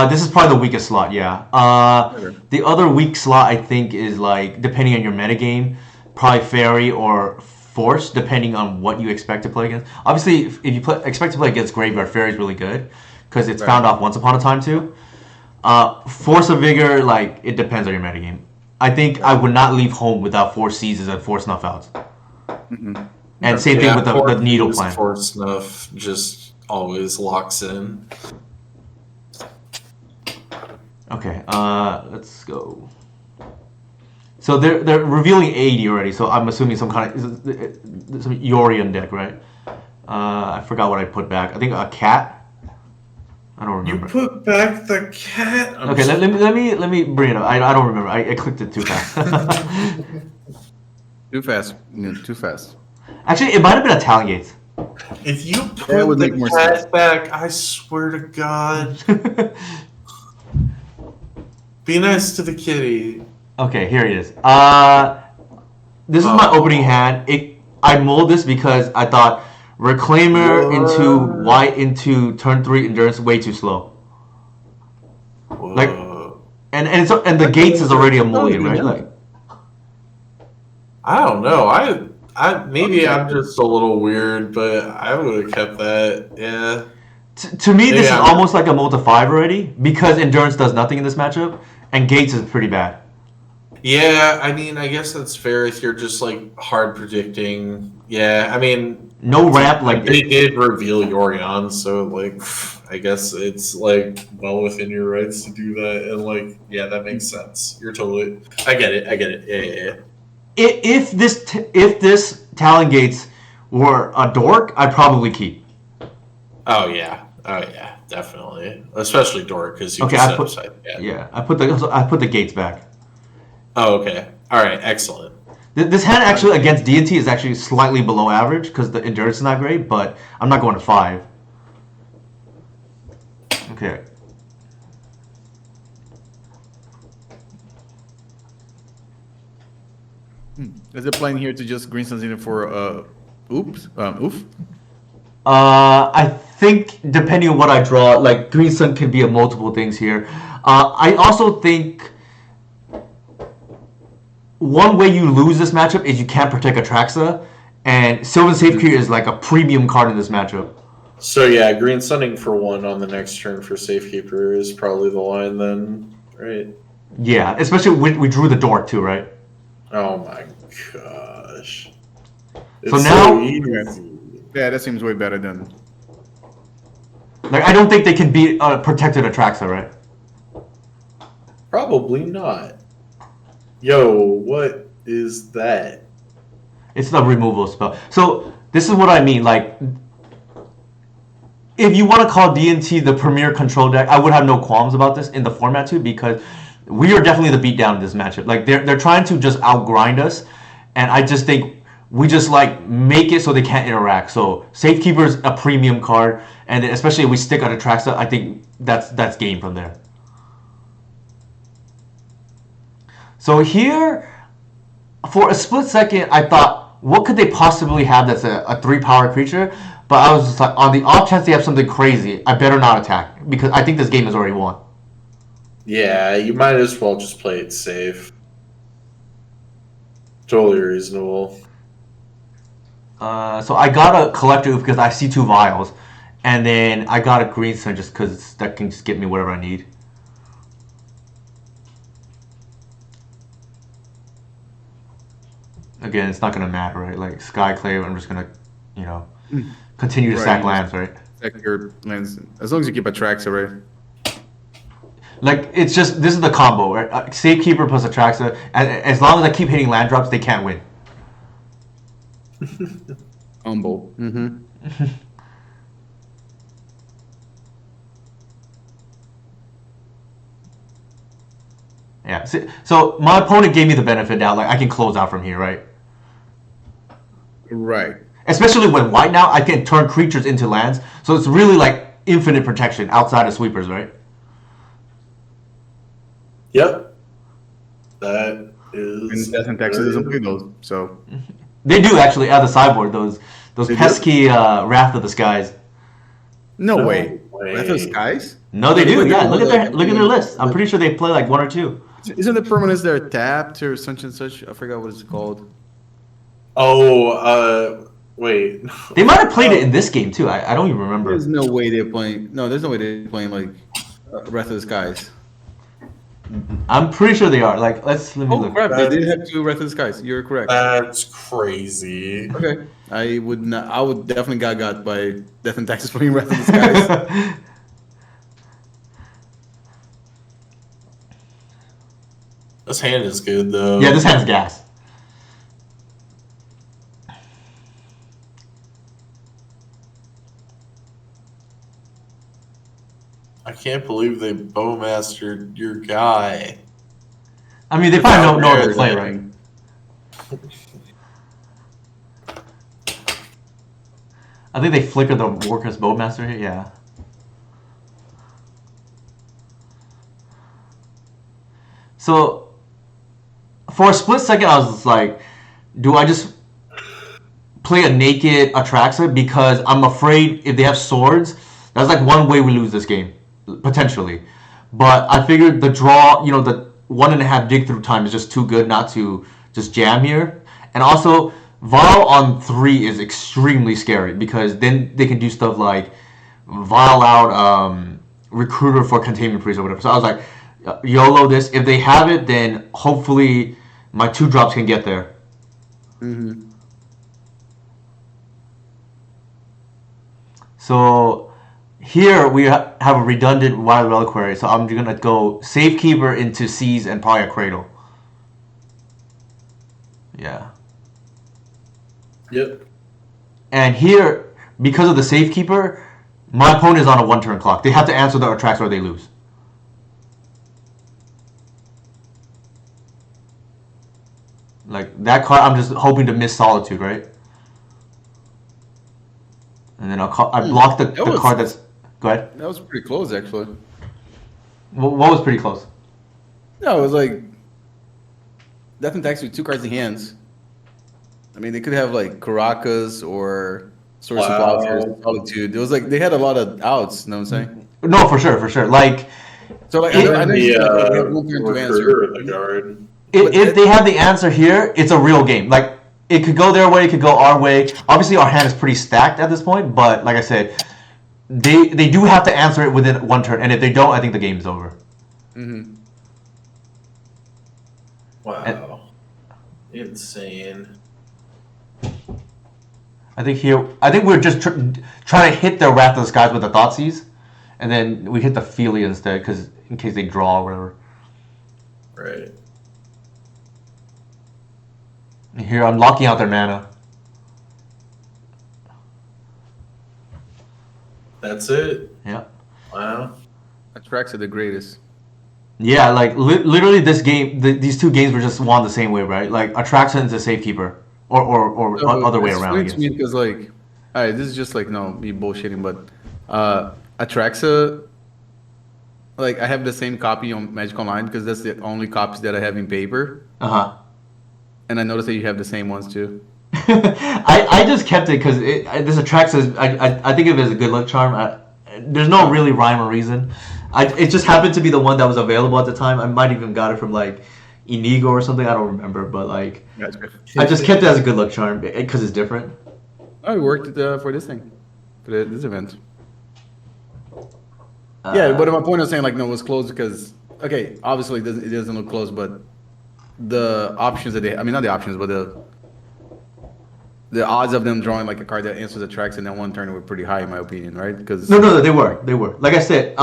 This is probably the weakest slot, yeah. The other weak slot I think is depending on your metagame, probably Fairy or Force, depending on what you expect to play against. Obviously, if you expect to play against Graveyard, Fairy is really good because it's found off once upon a time too. Force of Vigor, it depends on your metagame. I think I would not leave home without 4 seizes and 4 snuff outs. Mm-hmm. And same thing with the needle plan. 4 snuff just always locks in. Okay, let's go. So they're revealing 80 already, so I'm assuming some Yorion deck, right? I forgot what I put back. I think a cat. I don't You remember. put back the cat. Okay, let me bring it up. I don't remember. I clicked it too fast. Too fast. Too fast. Actually, it might have been a Talon Gates. If you That put would the make more cat sense. back, I swear to God, be nice to the kitty. Okay, here it is. This is my opening Oh, hand. I mold this because I thought Reclaimer into what? White into turn 3 endurance way too slow. Like, Whoa. and the Gates is already a mulligan, right? Like, I don't know. I maybe I'm just a little weird, but I would have kept that. Yeah. to me, Maybe this is I'm. almost like a multi 5 already because endurance does nothing in this matchup, and Gates is pretty bad. Yeah, I mean, I guess that's fair if you're just like hard predicting. Yeah, I mean, No ramp, like they did reveal Yorion, so like, I guess it's like well within your rights to do that, and like, yeah, that makes sense. You're totally. I get it. I get it. Yeah, yeah, yeah. if this Talon Gates were a dork, I'd probably keep. Oh yeah. Oh yeah. Definitely. Especially Dork, because you Okay, just set aside. Yeah. I put the Gates back. Oh, okay. All right. Excellent. This hand actually against DNT is actually slightly below average because the endurance is not great, but I'm not going to 5. Okay. Is it playing here to just green something for oof? I think depending on what I draw, like Green Sun can be a multiple things here. I also think one way you lose this matchup is you can't protect Atraxa, and Sylvan Safekeeper is like a premium card in this matchup. So yeah, green sunning for 1 on the next turn for Safekeeper is probably the line then, right? Yeah, especially when we drew the dork too, right? Oh my gosh. So It's so now, easy. Yeah, that seems way better than. like, I don't think they can beat protected Atraxa, right? Probably not. Yo, what is that? It's the removal spell. So this is what I mean. Like, if you want to call DNT the premier control deck, I would have no qualms about this in the format too, because we are definitely the beatdown in this matchup. Like they're trying to just outgrind us, and I just think we just like make it so they can't interact. So Safekeeper's a premium card, and especially if we stick on Atraxa, I think that's game from there. So here, for a split second, I thought, what could they possibly have that's a 3 power creature? But I was just like, on the off chance they have something crazy, I better not attack because I think this game is already won. Yeah, you might as well just play it safe. Totally reasonable. So I got a collector because I see 2 vials, and then I got a green sun just because that can just get me whatever I need. Again, it's not gonna matter, right? Like Skyclave, I'm just gonna, you know, continue to Right, sack you lands, just right? Check your lands as long as you keep a Traxa, right? Like it's just this is the combo, right? Safekeeper plus Atraxa. As long as I keep hitting land drops, they can't win. Humble. Mm-hmm. Yeah. So my opponent gave me the benefit now. Like I can close out from here, right? Right. Especially when white now, I can turn creatures into lands. So it's really like infinite protection outside of sweepers, right? Yep. That is And Death and Texas doesn't play those, so They do actually add the sideboard those they do. pesky Wrath of the Skies. No No way. way. Wrath of Skies? No, they They do. play Yeah, more like look at their list. I'm pretty sure they play like 1 or 2. Isn't the permanence there tapped or such and such? I forgot what it's called. Oh, wait. They might have played it in this game too. I don't even remember. There's no way they're playing. No, there's no way they're playing like Wrath of the Skies. I'm pretty sure they are. Like let me Oh look. crap! They did have 2 Wrath of the Skies. You're correct. That's crazy. Okay, I would not. I would definitely got by Death and Taxes playing Wrath of the Skies. This hand is good though. Yeah, this hand's gas. I can't believe they bowmastered your guy. I mean, they probably know what to play, right? I think they flickered the Workers Bowmaster here, yeah. So, for a split second, I was like, do I just play a naked Atraxa? Because I'm afraid if they have swords, that's like one way we lose this game, potentially. But I figured the draw, the 1.5 dig through time is just too good not to just jam here. And also, Vial on 3 is extremely scary because then they can do stuff like Vial out Recruiter for Containment Priest or whatever. So I was like, YOLO this. If they have it, then hopefully my 2 drops can get there. Mm-hmm. So here we have a redundant Wild Reliquary. So I'm going to go Safekeeper into Seize and probably a Cradle. Yeah. Yep. And here, because of the Safekeeper, my opponent is on a 1-turn clock. They have to answer the Atraxa or they lose. Like, that card, I'm just hoping to miss Solitude, right? And then I block the card that's... Go ahead. That was pretty close, actually. What was pretty close? No, it was like Death and Tax with 2 cards in hands. I mean, they could have like Caracas or Source of Plowshares, Solitude. It was like they had a lot of outs. You know what I'm saying? No, for sure. Like, so like, I know you have 1 turn to answer. The guard. If they have the answer here, it's a real game. Like, it could go their way, it could go our way. Obviously, our hand is pretty stacked at this point, but like I said, they do have to answer it within 1 turn, and if they don't, I think the game's over. Mm-hmm. Wow. Insane. I think we're just trying to hit the Wrath of the Skies with the Thoughtseize, and then we hit the Feely instead, because in case they draw or whatever. Right. And here, I'm locking out their mana. That's it? Yeah. Wow. Atraxa the greatest. Yeah, like, literally this game, these 2 games were just won the same way, right? Like, Atraxa is a Safekeeper. Or other way around, I guess. Because, like, all right, this is just, like, me bullshitting, but Atraxa, like, I have the same copy on Magic Online because that's the only copies that I have in paper. Uh-huh. And I noticed that you have the same ones, too. I just kept it because this Atraxa, I think of it as a good luck charm. There's no really rhyme or reason. It just happened to be the one that was available at the time. I might even got it from, like, Inigo or something, I don't remember, but like, I just kept it as a good luck charm because it's different. Oh, it worked for this thing, for this event. Yeah, but my point was saying, like, no, it was close because, okay, obviously it doesn't look close, but the options that I mean, not the options, but the odds of them drawing like a card that answers the tracks in that 1 turn were pretty high in my opinion, right? Because no, they were. Like I said,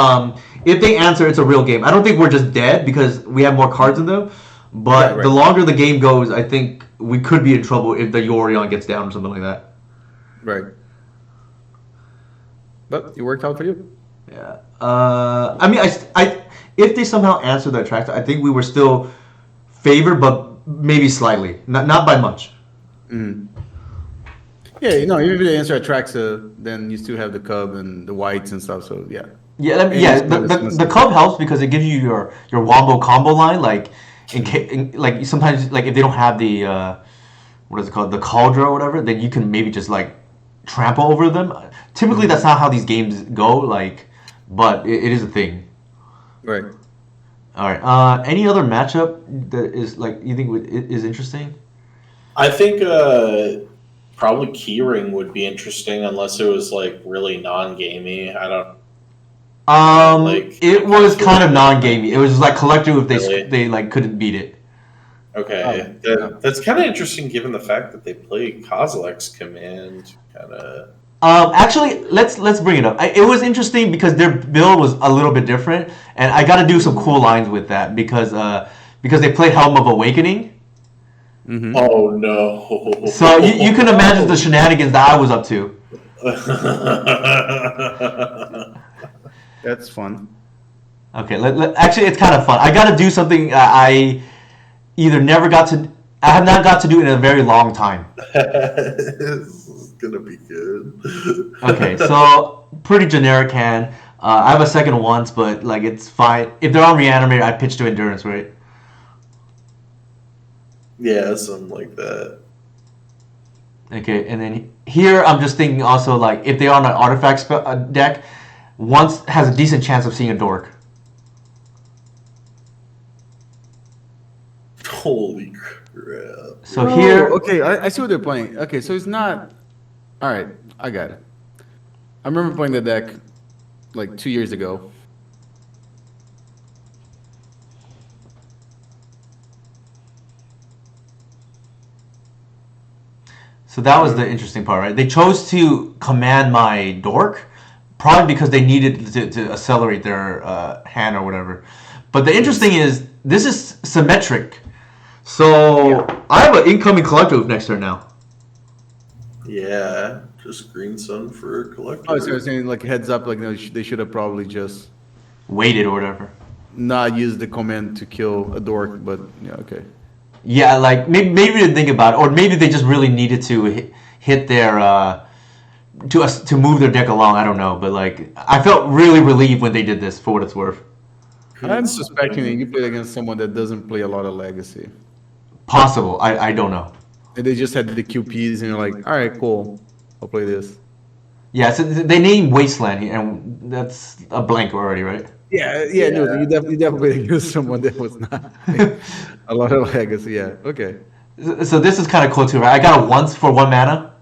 if they answer, it's a real game. I don't think we're just dead because we have more cards than them. But right. The longer the game goes, I think we could be in trouble if the Yorion gets down or something like that. Right. But it worked out for you. Yeah. I mean, if they somehow answer that track, I think we were still favored, but maybe slightly, not by much. Mm. Yeah, even if they answer Atraxa, then you still have the Cub and the Whites and stuff. So yeah. Yeah, the Cub helps because it gives you your wombo combo line, like. Like sometimes, like if they don't have the what is it called, the Cauldron or whatever, then you can maybe just like trample over them. Typically, that's not how these games go. Like, but it is a thing. Right. All right. Any other matchup that is like you think is interesting? I think probably Keyring would be interesting unless it was like really non-gamey. I don't. It was kind of non-gamey. It was just like collective if they like couldn't beat it. Okay, that's kind of interesting given the fact that they play Kozilek's Command. Kind of. Actually, let's bring it up. It was interesting because their build was a little bit different, and I got to do some cool lines with that because they played Helm of Awakening. Mm-hmm. Oh no! So you can imagine the shenanigans that I was up to. That's fun. Okay, actually, it's kind of fun. I got to do something I either never got to. I have not got to do in a very long time. This is gonna be good. Okay, so pretty generic hand. I have a second once, but like it's fine. If they're on Reanimator, I pitch to Endurance, right? Yeah, something like that. Okay, and then here I'm just thinking also like if they're on an artifact deck, once has a decent chance of seeing a dork. Holy crap! So Oh, here, okay, I see what they're playing. Okay, so it's not. All right, I got it. I remember playing the deck like 2 years ago. so that was the interesting part, right? They chose to command my dork, probably because they needed to accelerate their hand or whatever. But the interesting is this is symmetric. So I have an incoming collector next turn now. Yeah, just green sun for a collector. Oh, so I was saying like heads up, like no, they should have probably just Waited or whatever. not used the command to kill a dork, but yeah, okay. Yeah, like maybe they didn't think about it, or maybe they just really needed to hit their to move their deck along. I don't know, but like I felt really relieved when they did this for what it's worth. I'm suspecting that you played against someone that doesn't play a lot of Legacy. Possible. I don't know. And they just had the QPs, and you're like, all right, cool, I'll play this. Yeah, so they named Wasteland, and that's a blank already, right? Yeah, no, you definitely played against someone that was not playing a lot of Legacy. Yeah, okay. So this is kind of cool too, right? I got it once for 1 mana.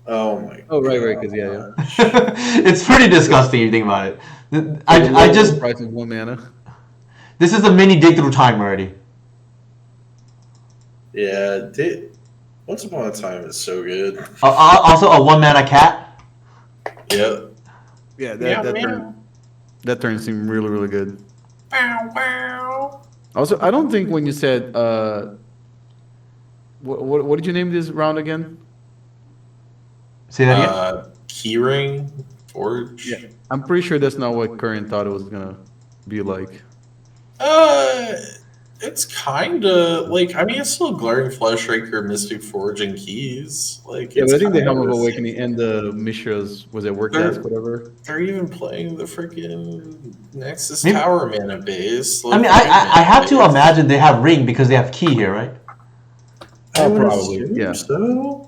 Oh my. Oh, right, because yeah. It's pretty disgusting if you think about it. I just price of 1 mana. this is a mini dig through time already. Yeah, Once Upon a Time is so good. Also a 1 mana cat. Yep. Yeah, Meow, that meow. turn seemed really, really good. Bow, bow. Also, I don't think when you said what did you name this round again? Say that again. Keyring Forge. Yeah, I'm pretty sure that's not what Curran thought it was gonna be like. It's kind of like, I mean, it's still Glaring Fleshraker, Mystic Forge, and Keys. Like, Yeah, it's but I think the kind Helm of the same. Awakening and the Mishra's was it work They're- task, whatever. They're even playing the freaking Nexus Maybe- Tower mana base. I mean, I have to imagine they have ring because they have key here, right? I would probably, assume yeah. So.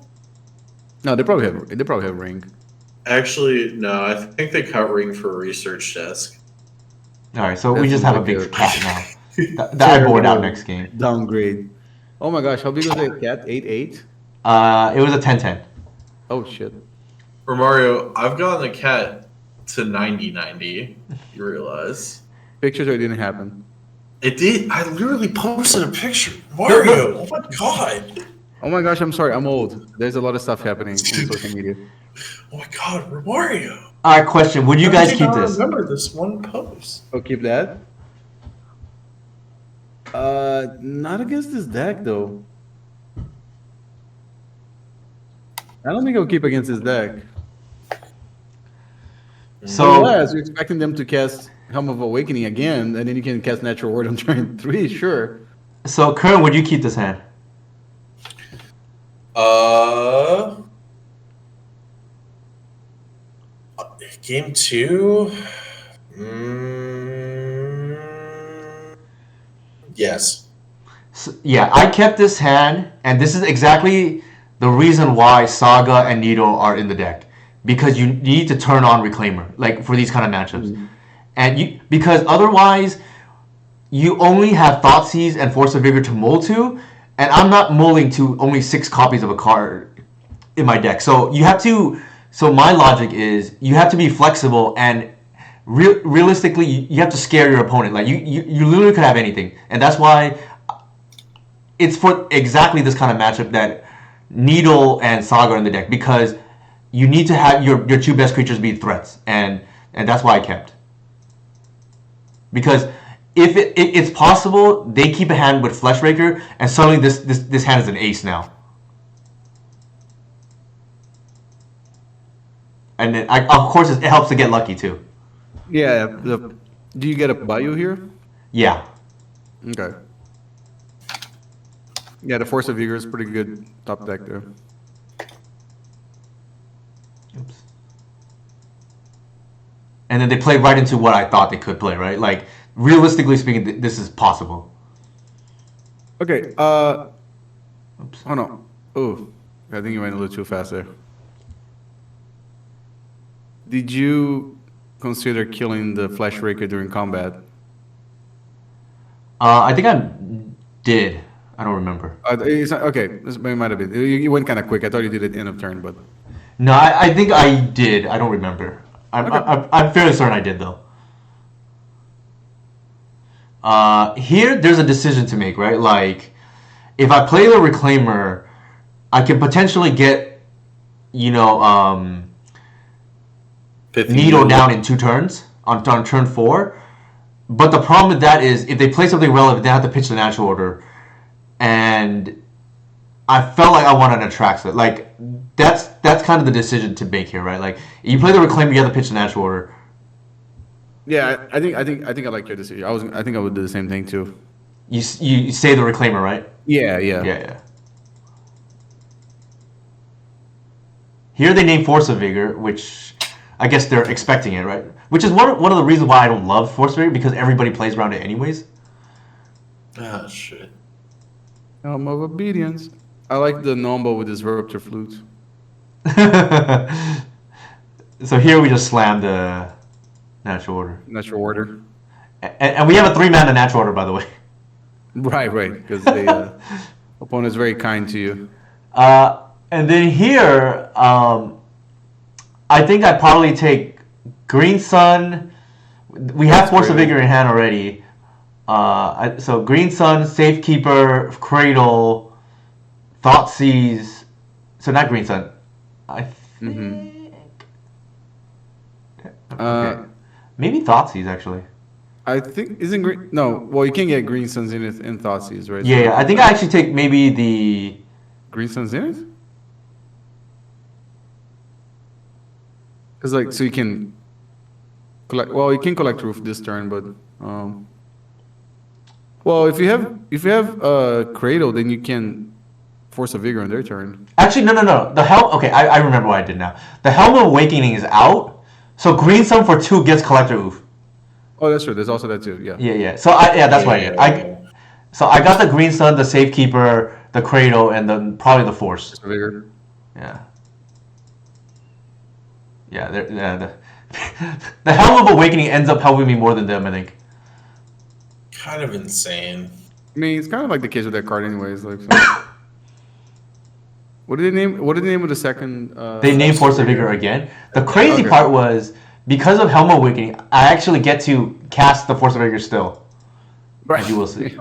No, they probably have ring. Actually, no. I think they cut ring for a research desk. All right, so we That's just have a like big a- cat now. That I bored out next game. Downgrade. Oh my gosh, how big was that cat? 8'8"? It was a 10-10. Oh shit. Romario, I've gotten the cat to 90-90. You realize? Pictures or it didn't happen. It did. I literally posted a picture. Mario, oh my god. Oh my gosh, I'm sorry, I'm old. There's a lot of stuff happening on social media. Oh my god, Romario. All right, question: would you How guys did keep not this? remember this one post? Oh, keep that? Not against this deck though. I don't think I'll keep against this deck. So Unless you're expecting them to cast Helm of Awakening again, and then you can cast Natural Word on turn 3, sure. So Curran, would you keep this hand? Game 2? Yes. So, yeah, I kept this hand, and this is exactly the reason why Saga and Needle are in the deck, because you need to turn on Reclaimer, like for these kind of matchups, and because otherwise you only have Thoughtseize and Force of Vigor to mull to, and I'm not mulling to only 6 copies of a card in my deck. So you have to. So my logic is you have to be flexible and realistically you have to scare your opponent. Like you literally could have anything, and that's why it's for exactly this kind of matchup that Needle and Saga are in the deck, because you need to have your 2 best creatures be threats, and that's why I kept. Because if it's possible, they keep a hand with Fleshraker, and suddenly this hand is an ace now. And then of course, it helps to get lucky too. Yeah, Do you get a Bayou here? Yeah. Okay. Yeah, the Force of Vigor is pretty good top deck there. Oops. And then they play right into what I thought they could play, right? Like, realistically speaking, this is possible. Okay, Oops. oh no. Oh, I think you went a little too fast there. Did you consider killing the Flash Raker during combat? I think I did. I don't remember. It's not, okay, it might have been. You went kind of quick. I thought you did it end of turn, but No, I think I did. I don't remember. I'm fairly certain I did, though. Here, there's a decision to make, right? Like, if I play the Reclaimer, I can potentially get, Needle down in 2 turns on turn 4. But the problem with that is if they play something relevant, they have to pitch the natural order. And I felt like I wanted to Atraxa. Like, that's kind of the decision to make here, right? Like, you play the Reclaimer, you have to pitch the natural order. yeah, I think I like your decision. I think I would do the same thing too. You say the Reclaimer, right? Yeah. Yeah. Here they name Force of Vigor, which I guess they're expecting it, right? Which is one of the reasons why I don't love Force of Vigor, because everybody plays around it anyways. Ah, shit. Helm of Obedience. I like the Nombo with his Disruptor Flute. So here we just slam the natural order. Natural Order. And we have a 3-mana natural order, by the way. Right, because the opponent's very kind to you. And then here, I think I probably take Green Sun. We have Force of Vigor in hand already. So Green Sun, Safekeeper, Cradle, Thoughtseize. So not Green Sun. I think. Okay. Maybe Thoughtseize, actually. I think isn't green. No, well you can get Green Suns in it in Thoughtseize, right? Yeah, I think I actually take maybe the. Green Suns in it. Cause like so you can collect. Well, you can collect Roof this turn, but well if you have Cradle, then you can Force a Vigor on their turn. Actually, no. The Helm. Okay, I remember what I did now. The Helm of Awakening is out, so Green Sun for 2 gets Collector Oof. Oh, that's true. There's also that too. Yeah. Yeah. So that's what I did. So I got the Green Sun, the Safekeeper, the Cradle, and then probably the Force. Force a Vigor. Yeah. The Helm of Awakening ends up helping me more than them, I think. Kind of insane. I mean, it's kind of like the case with that card, anyways. Like, so. What did they name of the second? They named Force of Vigor again. The crazy part was because of Helm of Awakening, I actually get to cast the Force of Vigor still. Right. As you will see.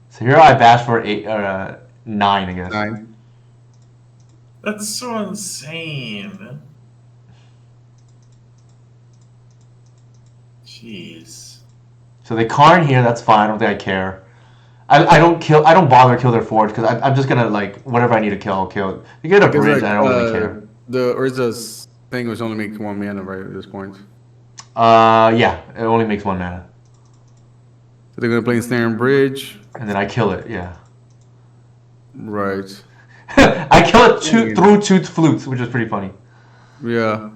So here I bash for 9, I guess. 9. That's so insane. Jeez. So they Karn here. That's fine. I don't think I care. I don't bother to kill their forge because I'm just gonna like whatever I need to kill, I'll kill. You get a bridge, I don't really care. The Urza's thing was only makes 1 mana right at this point. Yeah, it only makes 1 mana. So they're gonna play Snare and Bridge. And then I kill it. Yeah. Right. I kill it through 2 flutes, which is pretty funny. Yeah.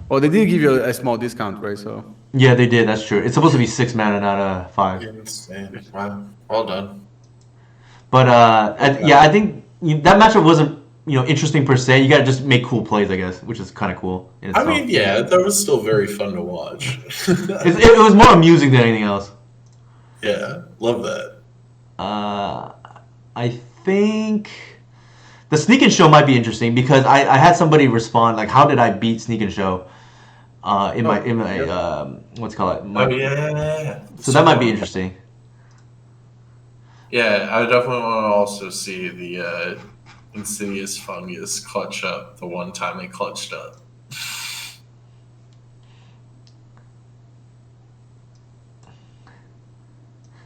Well, they did give you a small discount, right? So. Yeah, they did. That's true. It's supposed to be 6 mana, not 5. Insane. Wow. Well done. But I think that matchup wasn't interesting per se. You got to just make cool plays, I guess, which is kind of cool. In itself. I mean, yeah, that was still very fun to watch. it was more amusing than anything else. Yeah, love that. I think the Sneak and Show might be interesting because I had somebody respond like, "How did I beat Sneak and Show?" In my what's it called? Yeah. So that might be interesting. Yeah, I definitely want to also see the Insidious Fungus clutch up the one time they clutched up.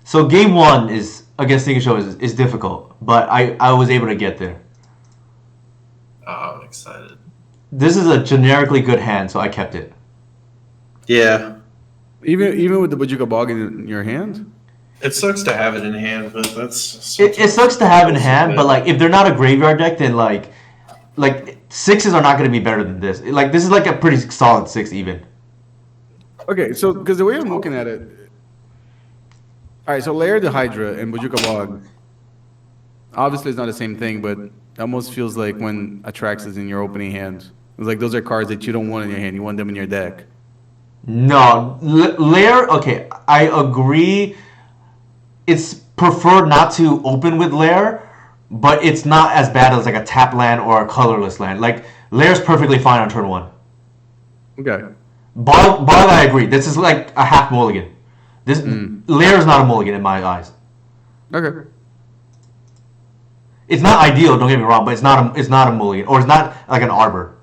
So game 1 is against Sneak and Show is difficult, but I was able to get there. Oh, I'm excited. This is a generically good hand, so I kept it. Yeah. Even with the Bojuka Bog in your hand? It sucks to have it in hand, but that's It sucks to have in hand, but like if they're not a graveyard deck, then like sixes are not going to be better than this. Like this is like a pretty solid 6 even. Okay, so because the way I'm looking at it, all right, so Lair the Hydra and Bojuka Bog, obviously it's not the same thing, but it almost feels like when Atrax is in your opening hand, it's like those are cards that you don't want in your hand, you want them in your deck. No, Lair. Okay, I agree. It's preferred not to open with Lair, but it's not as bad as like a tap land or a colorless land. Like Lair's perfectly fine on turn 1. Okay. Bog, I agree. This is like a half mulligan. This Lair is not a mulligan in my eyes. Okay. It's not ideal. Don't get me wrong, but it's not a mulligan, or it's not like an arbor.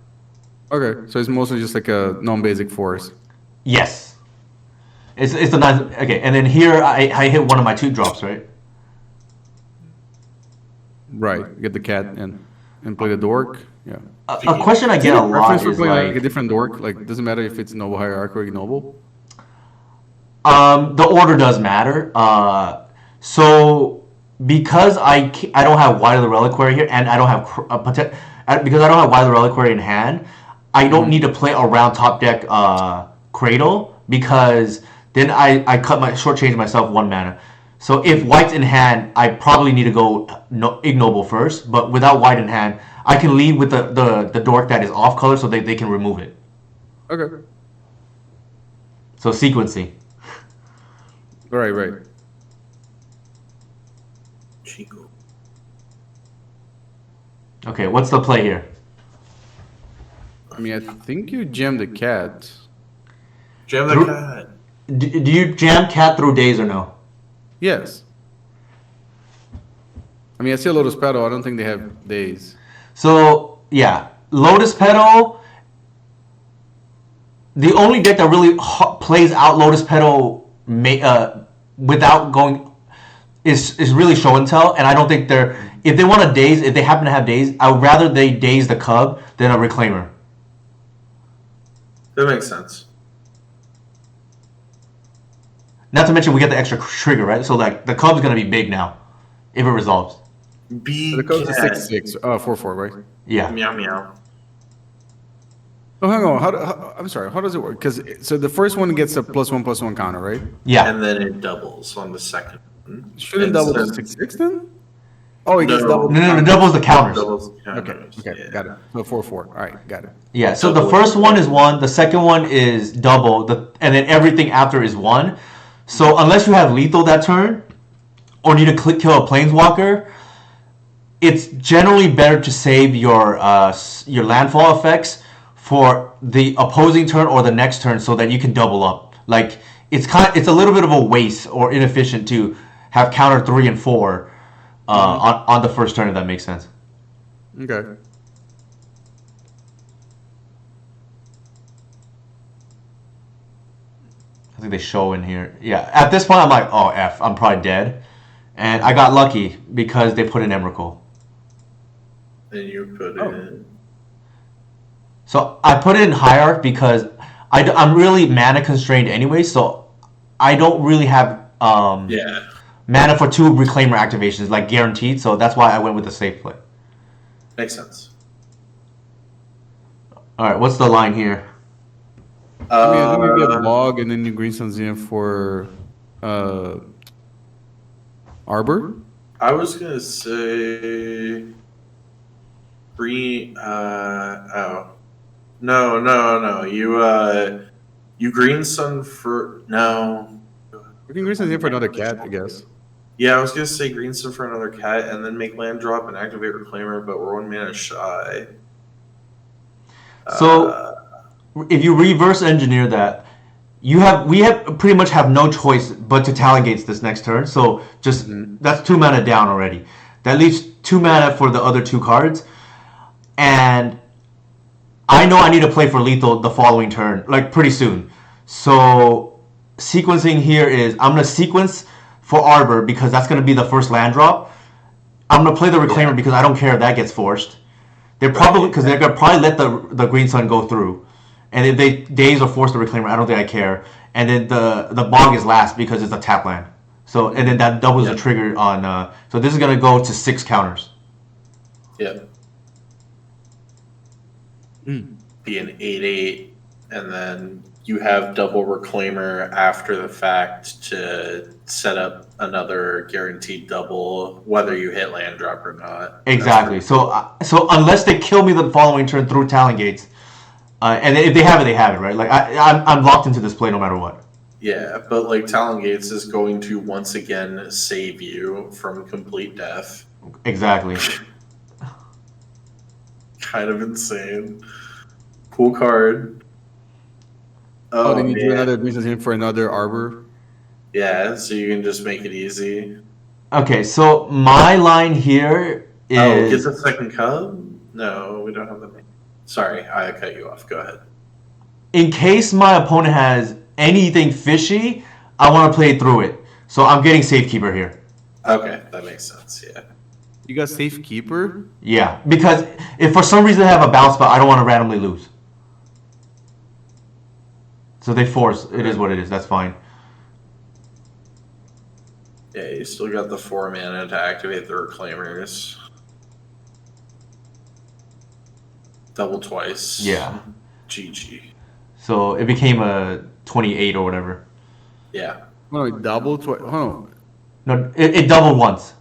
Okay, so it's mostly just like a non-basic force. Yes. It's a nice. Okay, and then here I hit one of my 2 drops, right? Right. Get the cat and play the dork. Yeah. A question I get a lot Preference for is playing like a like, different dork. Like doesn't matter if it's noble hierarchy or ignoble. the order does matter. So because I don't have Wide of the Reliquary here, and I don't have because I don't have Wide of the Reliquary in hand, I don't need to play around top deck Cradle, because then I shortchange myself 1 mana. So if White's in hand, I probably need to go ignoble first. But without White in hand, I can lead with the dork that is off color, so they can remove it. Okay. So sequencing. Right. Chico. Okay, what's the play here? I mean, I think you jammed the cat. Jam the cat. Do you jam cat through days or no? Yes. I mean, I see a Lotus Petal. I don't think they have days. So yeah, Lotus Petal. The only deck that really plays out Lotus Petal without going is really Show and Tell, and I don't think they're, if they want a daze, if they happen to have daze, I would rather they daze the Cub than a Reclaimer. That makes sense. Not to mention we get the extra trigger, right? So like the Cub's gonna be big now if it resolves. B So the code's a cat. 6/6. 4/4, right? Yeah. Meow meow. Oh, hang on. I'm sorry. How does it work? Because so the first one gets a +1/+1 counter, right? Yeah. And then it doubles on the second one. Shouldn't double to 6/6 then? Oh, it gets No. double. No, the double's the counters. Doubles the Okay, counters. okay, Yeah. got it. So 4/4. All right, got it. Yeah, so the first one is 1, the second one is double, and then everything after is 1. So unless you have lethal that turn, or need to kill a planeswalker, it's generally better to save your landfall effects for the opposing turn or the next turn, so that you can double up. Like it's a little bit of a waste or inefficient to have counter 3 and 4 on the first turn, if that makes sense. Okay. I think they show in here. Yeah, at this point I'm like, oh F, I'm probably dead. And I got lucky because they put in Emrakul. And you put in. So I put it in Hierarch because I'm really mana constrained anyway, so I don't really have Yeah. mana for 2 Reclaimer activations, like guaranteed, so that's why I went with the safe play. Makes sense. Alright, what's the line here? I mean, I think you get log and then you green suns in for Arbor. I was gonna say green. Oh, no. You green sun for no. You can green suns in for another cat, I guess. Yeah, I was gonna say green sun for another cat, and then make land drop and activate Reclaimer, but we're 1 mana shy. So if you reverse engineer that, we pretty much have no choice but to Talongates this next turn. So just that's 2 mana down already. That leaves 2 mana for the other 2 cards, and I know I need to play for lethal the following turn, like pretty soon. So sequencing here is I'm gonna sequence for Arbor because that's gonna be the first land drop. I'm gonna play the Reclaimer because I don't care if that gets forced. They're probably, because they're gonna probably let the Green Sun go through. And if they daze or force the Reclaimer, I don't think I care. And then the Bog is last because it's a tap land. So and then that doubles the trigger on. So this is gonna go to 6 counters. Yep. Be an 8/8, and then you have double Reclaimer after the fact to set up another guaranteed double, whether you hit land drop or not. Exactly. So unless they kill me the following turn through Talon Gates, and if they have it, they have it, right? Like I'm locked into this play no matter what. Yeah, but like Talon Gates is going to once again save you from complete death. Exactly. Kind of insane. Cool card. Oh, they need to do another business in for another arbor. Yeah, so you can just make it easy. Okay, so my line here is. Oh, get the second cub? No, we don't have that. Sorry, I cut you off. Go ahead. In case my opponent has anything fishy, I want to play through it. So I'm getting Safekeeper here. Okay, that makes sense. Yeah. You got Safekeeper? Yeah, because if for some reason they have a bounce spot, I don't want to randomly lose. So they force. It is what it is. That's fine. Yeah, you still got the 4 mana to activate the Reclaimers. Double twice. Yeah. GG. So it became a 28 or whatever. Yeah. Oh, double twice. Hold on. No, it doubled once.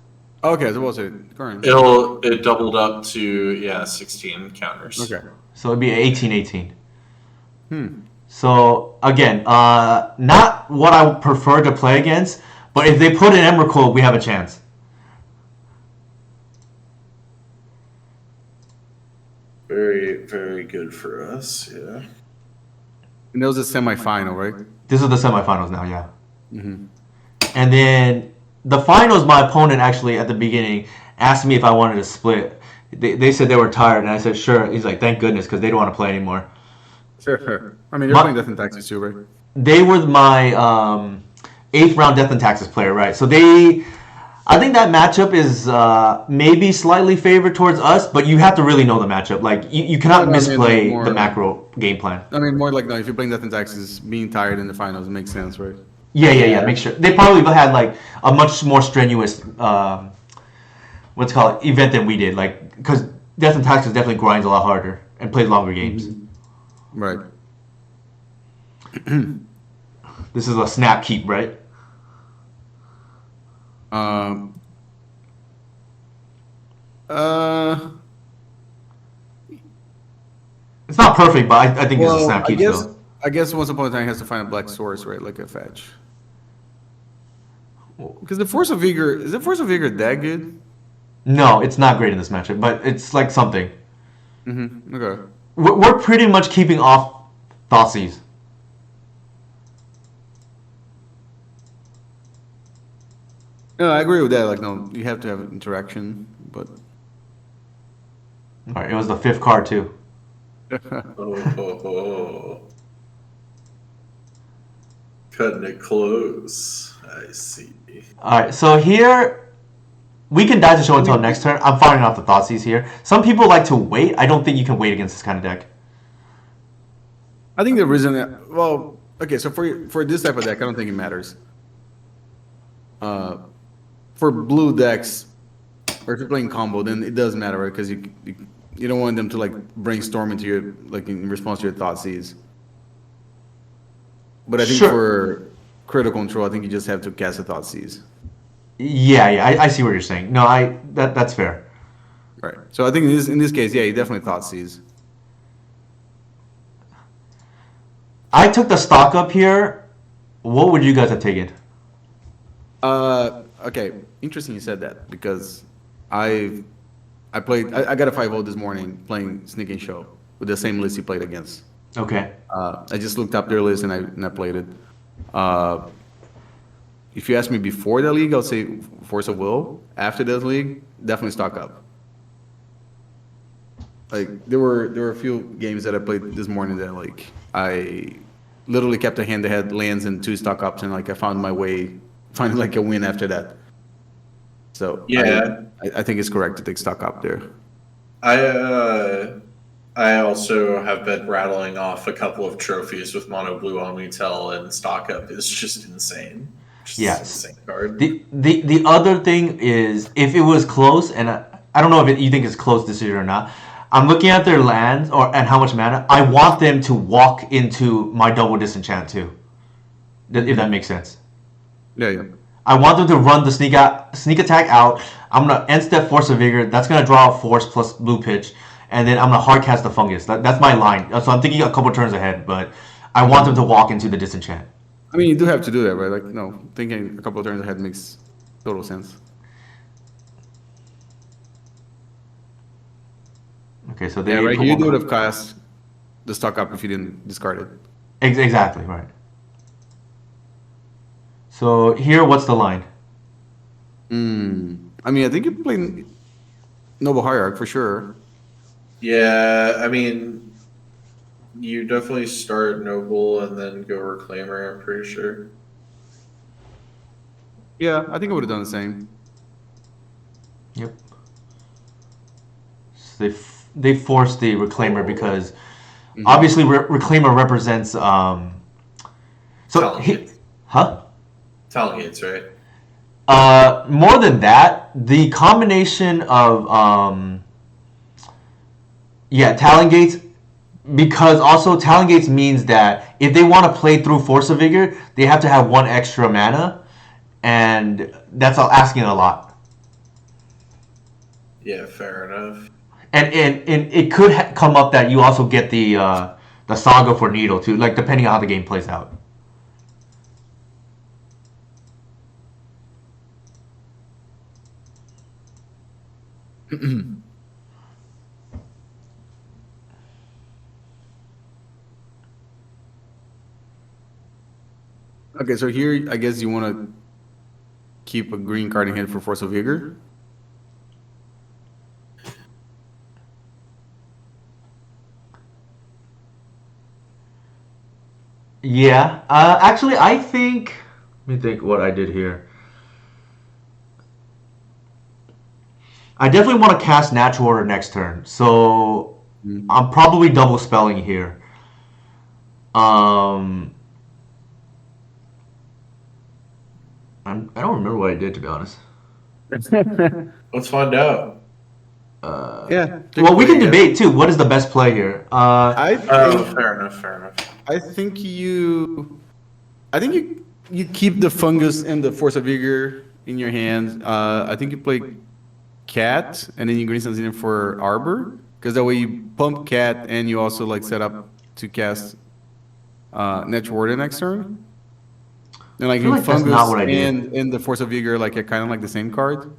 Okay, so what's it? Current. It doubled up to 16 counters. Okay. So it'd be 18-18. So again, not what I would prefer to play against, but if they put an Emrakul, we have a chance. Very, very good for us, yeah. And that was a semifinal, right? This is the semifinals now, yeah. And then the finals, my opponent actually at the beginning asked me if I wanted to split. They said they were tired, and I said sure. He's like, thank goodness, because they don't want to play anymore. Sure. I mean, they're playing Death and Taxes too, right? They were my 8th round Death and Taxes player, right? So I think that matchup is maybe slightly favored towards us, but you have to really know the matchup. Like you cannot misplay the macro game plan. I mean, more like no. If you're playing Death and Taxes, being tired in the finals makes sense, right? Yeah. Make sure they probably had like a much more strenuous what's it called event than we did. Like because Death and Taxes definitely grinds a lot harder and plays longer games. Right. This is a snap keep, right? It's not perfect, but I think it's a snap keep still. I guess once upon a time he has to find a black source, right? Like a fetch. Because the Force of Vigor, is the Force of Vigor that good? No, it's not great in this matchup, but it's like something. Okay. We're pretty much keeping off Thoughtseize. No, I agree with that. Like, no, you have to have interaction, but. All right, it was the 5th card too. Oh. Cutting it close. I see. All right, so here we can die to show until next turn. I'm firing off the Thoughtseize here. Some people like to wait. I don't think you can wait against this kind of deck. I think the reason, well, okay, so for this type of deck, I don't think it matters. For blue decks, or if you're playing combo, then it does matter, right? Because you don't want them to like brainstorm into your like in response to your Thoughtseize. But I think for critical control, I think you just have to cast a Thoughtseize. Yeah, I see what you're saying. No, that's fair. Right. So I think in this case, yeah, you definitely Thoughtseize. I took the stock up here. What would you guys have taken? Okay, interesting you said that because I got a 5-0 this morning playing Sneak and Show with the same list you played against. Okay. I just looked up their list and I played it. If you ask me before the league, I'll say Force of Will. After the league, definitely stock up. Like there were a few games that I played this morning that like I literally kept a hand that had lands and 2 stock ups and like I found my way, finding like a win after that. So yeah, I think it's correct to take stock up there. I also have been rattling off a couple of trophies with Mono Blue on Mutel, and stock up is just insane. Just an Yes. insane card. The other thing is, if it was close, and I don't know if you think it's close this year or not. I'm looking at their lands and how much mana. I want them to walk into my double disenchant too. If that makes sense. Yeah. I want them to run the sneak attack out. I'm gonna end step Force of Vigor. That's gonna draw a Force plus blue pitch, and then I'm gonna hard cast the Fungus. That's my line. So I'm thinking a couple turns ahead, but I want them to walk into the disenchant. I mean, you do have to do that, right? Like, no, thinking a couple of turns ahead makes total sense. Okay, so they Yeah, right. put You one would card. have cast the stock up if you didn't discard it. Exactly right. So here, what's the line? I mean, I think you're playing Noble Hierarch for sure. Yeah, I mean, you definitely start Noble and then go Reclaimer, I'm pretty sure. Yeah, I think I would have done the same. Yep. So they forced the Reclaimer because obviously Reclaimer represents Talon Gates. huh? Talon Gates, right? More than that, the combination of Talon Gates, because also Talon Gates means that if they want to play through Force of Vigor, they have to have one extra mana, and that's asking a lot. Yeah, fair enough. And it could come up that you also get the Saga for Needle too, like depending on how the game plays out. Okay, so here, I guess you want to keep a green card in hand for Force of Vigor. Yeah. Actually, I think. Let me think what I did here. I definitely want to cast Natural Order next turn, so I'm probably double spelling here. I don't remember what I did, to be honest. Let's find out. Yeah. Well, we can debate too. What is the best play here? I Oh, think, fair enough, fair enough. I think you keep the Fungus and the Force of Vigor in your hand. I think you play Cat, and then you green something in for Arbor, because that way you pump Cat and you also like set up to cast Natural Order next turn. And like feel in like that's Fungus not what I did. and the Force of Vigor, like kind of like the same card.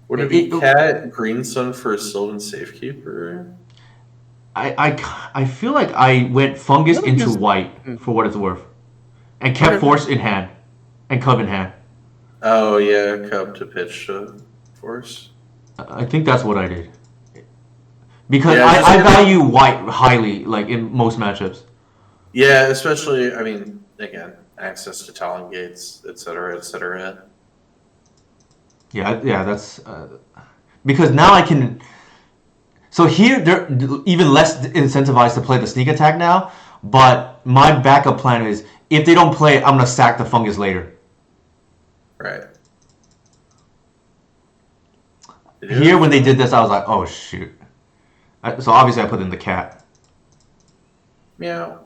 Would it be Cat, Green Sun for Sylvan Safekeeper? I feel like I went Fungus Yeah, into because- white for what it's worth, and kept Okay. Force in hand, and Cub in hand. Oh, yeah, Cub to pitch to Force. I think that's what I did. Because Yeah, I just- value white highly, like in most matchups. Yeah, especially, I mean, again, access to Talon Gates, etc., etc. Yeah, that's because now I can. So here they're even less incentivized to play the sneak attack now. But my backup plan is if they don't play, I'm gonna sack the Fungus later. Right. Here when they did this, I was like, oh shoot. So obviously I put in the Cat. Meow.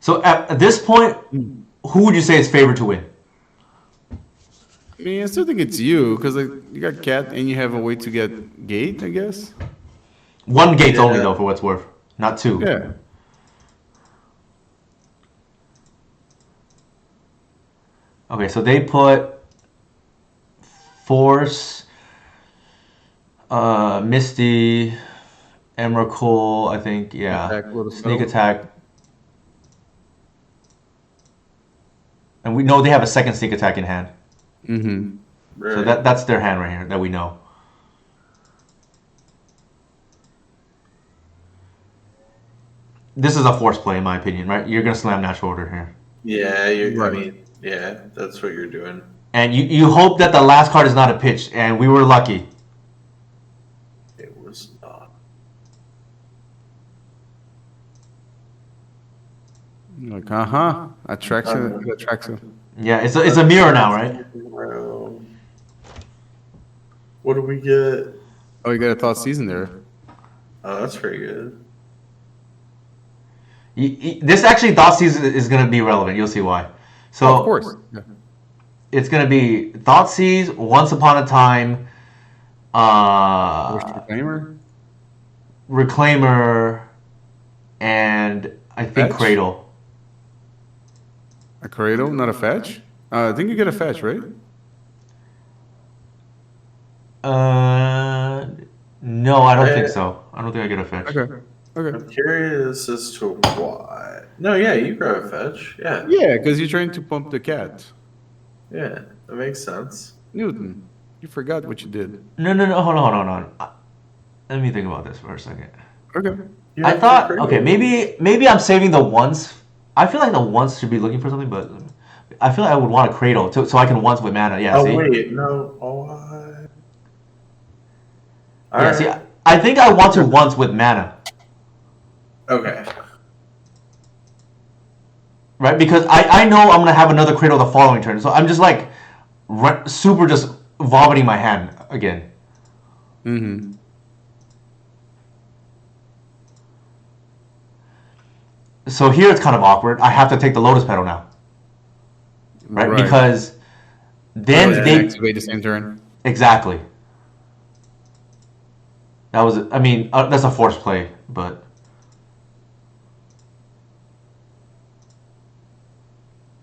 So at this point, who would you say is favored to win? I mean, I still think it's you because like you got Cat and you have a way to get Gate, I guess. One gate's only Yeah. though, for what's worth, not two. Yeah. Okay, so they put Force, Misty, Emrakul, I think, yeah. Attack, Lotus Sneak Petal. attack. And we know they have a second sneak attack in hand. Mm-hmm. Right. So that's their hand right here that we know. This is a force play in my opinion, right? You're gonna slam Natural Order here. Yeah, I Right. mean, yeah, that's what you're doing. And you hope that the last card is not a pitch, and we were lucky. It was not. Like, attracts it. It attracts it. Yeah, it's a mirror now, right? What do we get? Oh, you got a thought season there. Oh, that's pretty good. This actually thought season is going to be relevant. You'll see why. So Oh, of course. Yeah. it's going to be thought seas, once upon a time, First reclaimer. reclaimer, and I think Fetch? cradle. A cradle, not a fetch. I think you get a fetch, right? No, I don't think so. I don't think I get a fetch. Okay. Okay. I'm curious as to why. No, yeah, you grab a fetch. Yeah, Yeah, because you're trying to pump the cat. yeah, that makes sense. Newton, you forgot what you did. No. Hold on. Let me think about this for a second. Okay. You I have thought, to okay, maybe I'm saving the once. I feel like the once should be looking for something, but I feel like I would want a cradle so I can once with mana. Yeah, Oh see? wait, no. Oh, why? Yeah, see, I think I want to once with mana, Okay. right? Because I know I'm gonna have another cradle the following turn, so I'm just like super just vomiting my hand again. Mm-hmm. So here it's kind of awkward. I have to take the Lotus Petal now, right? Because then Otherwise, they you can activate the same turn. exactly. That was, I mean, that's a forced play, but.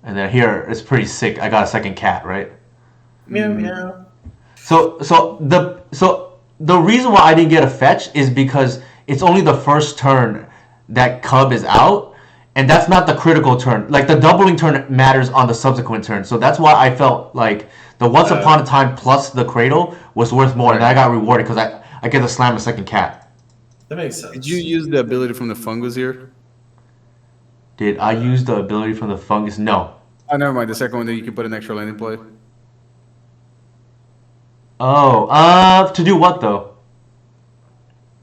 And then here it's pretty sick. I got a second cat, right? Meow meow. So the reason why I didn't get a fetch is because it's only the first turn that Cub is out, and that's not the critical turn. Like the doubling turn matters on the subsequent turn. So that's why I felt like the Once Upon a Time plus the Cradle was worth more, and I got rewarded because I get to slam a second cat. That makes sense. Did you use the ability from the fungus here? Did I use the ability from the fungus? No. Oh, never mind. The second one that you can put an extra land in play. Oh, to do what though?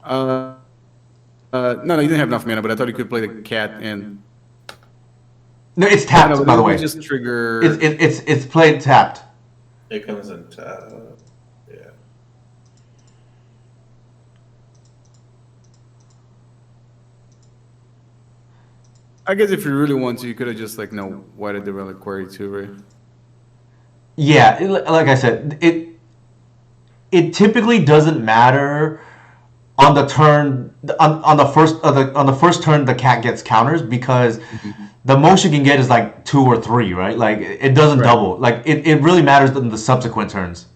No, you didn't have enough mana, but I thought you could play the cat and. No, it's tapped. No, by the way, just trigger. it's played tapped. It comes in. Yeah. I guess if you really want to, you could have just like whited the reliquary too, right? Yeah, like I said, it typically doesn't matter on the turn on the first turn the cat gets counters because the most you can get is like 2 or 3, right? Like it doesn't double. Like it really matters in the subsequent turns.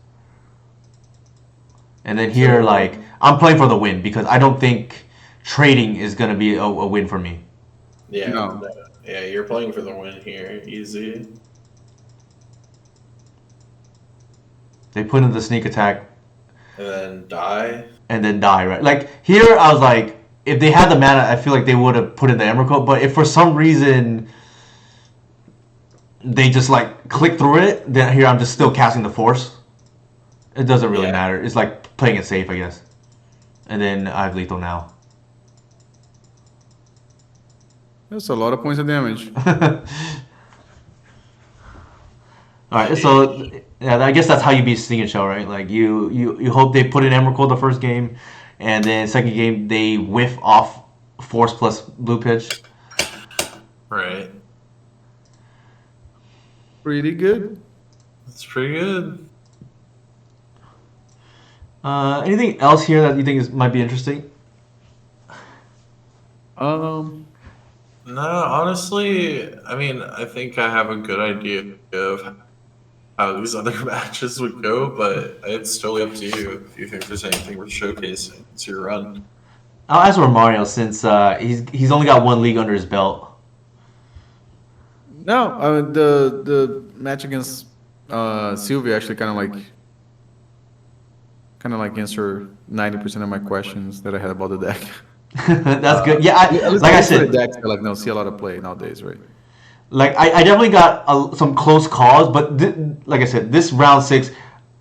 And then here, like I'm playing for the win because I don't think trading is gonna be a win for me. Yeah. No. Yeah, you're playing for the win here. Easy. They put in the sneak attack And then die. and then die, right? Like here, I was like, if they had the mana, I feel like they would have put in the Emerald Coat. But if for some reason they just like click through it, then here I'm just still casting the Force. It doesn't really matter. It's like playing it safe, I guess. And then I have lethal now. That's a lot of points of damage. All right, so yeah, I guess that's how you beat Sneak and Shell, right? Like you hope they put in Emerald Coat the first game, and then second game they whiff off Force plus Blue Pitch. Right. Pretty good. That's pretty good. Anything else here that you think might be interesting? No, honestly, I mean, I think I have a good idea of how these other matches would go, but it's totally up to you if you think there's anything worth showcasing. It's your run. I'll ask Romario since he's only got one league under his belt. No, the match against Sylvia actually kind of like answer 90% of my questions that I had about the deck. That's good. Yeah, like I said, decks that like see a lot of play nowadays, right? like I definitely got some close calls, but like I said, this round 6,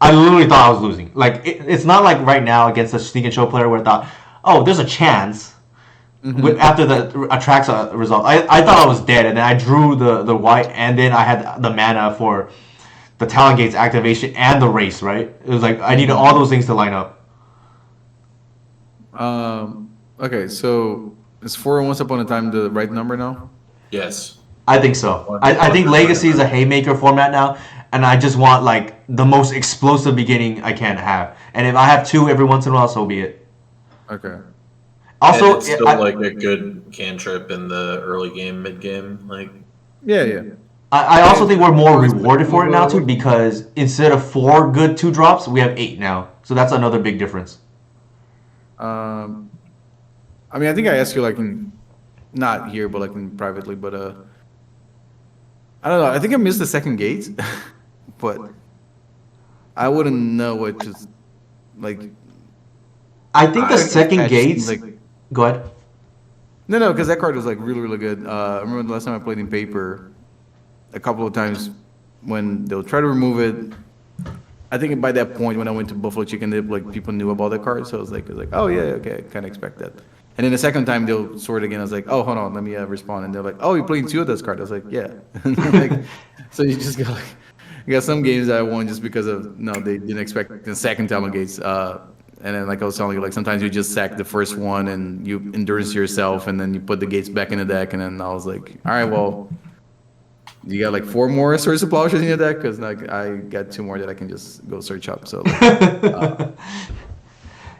I literally thought I was losing. Like it's not like right now against a Sneak and Show player where I thought, oh, there's a chance. after the Atraxa result. I thought I was dead, and then I drew the white, and then I had the mana for the Talon Gates activation and the race. Right? It was like I needed all those things to line up. Okay, so is 4 Once Upon a Time the right number now? Yes. I think so. I think Legacy is a haymaker format now, and I just want like the most explosive beginning I can have. And if I have 2 every once in a while, so be it. Okay. Also, And it's still like a good cantrip in the early game, mid game. Like, Yeah. I also think we're more rewarded for it now too, because instead of 4 good 2-drops, we have 8 now. So that's another big difference. I mean, I think I asked you like not here, but like privately. But I don't know. I think I missed the second gate, but I wouldn't know what just like. I think the I second patched, gates. like- Go ahead. No, because that card was like really good. I remember the last time I played in paper, a couple of times when they'll try to remove it. I think by that point when I went to Buffalo Chicken Dip, like people knew about that card, so I was like, oh yeah, okay, I kind of expect that. And then the second time they'll sort again. I was like, oh, hold on, let me respond. And they're like, oh, you're playing 2 of this card. I was like, yeah. Like, so you just got like, you got some games that I won just because of no, they didn't expect the second Talon Gates. And then like I was telling you, like sometimes you just sack the first one and you endurance yourself, and then you put the gates back in the deck. And then I was like, all right, well, you got like 4 more Swords of Plowshares in your deck, because like I got 2 more that I can just go search up. So. Like,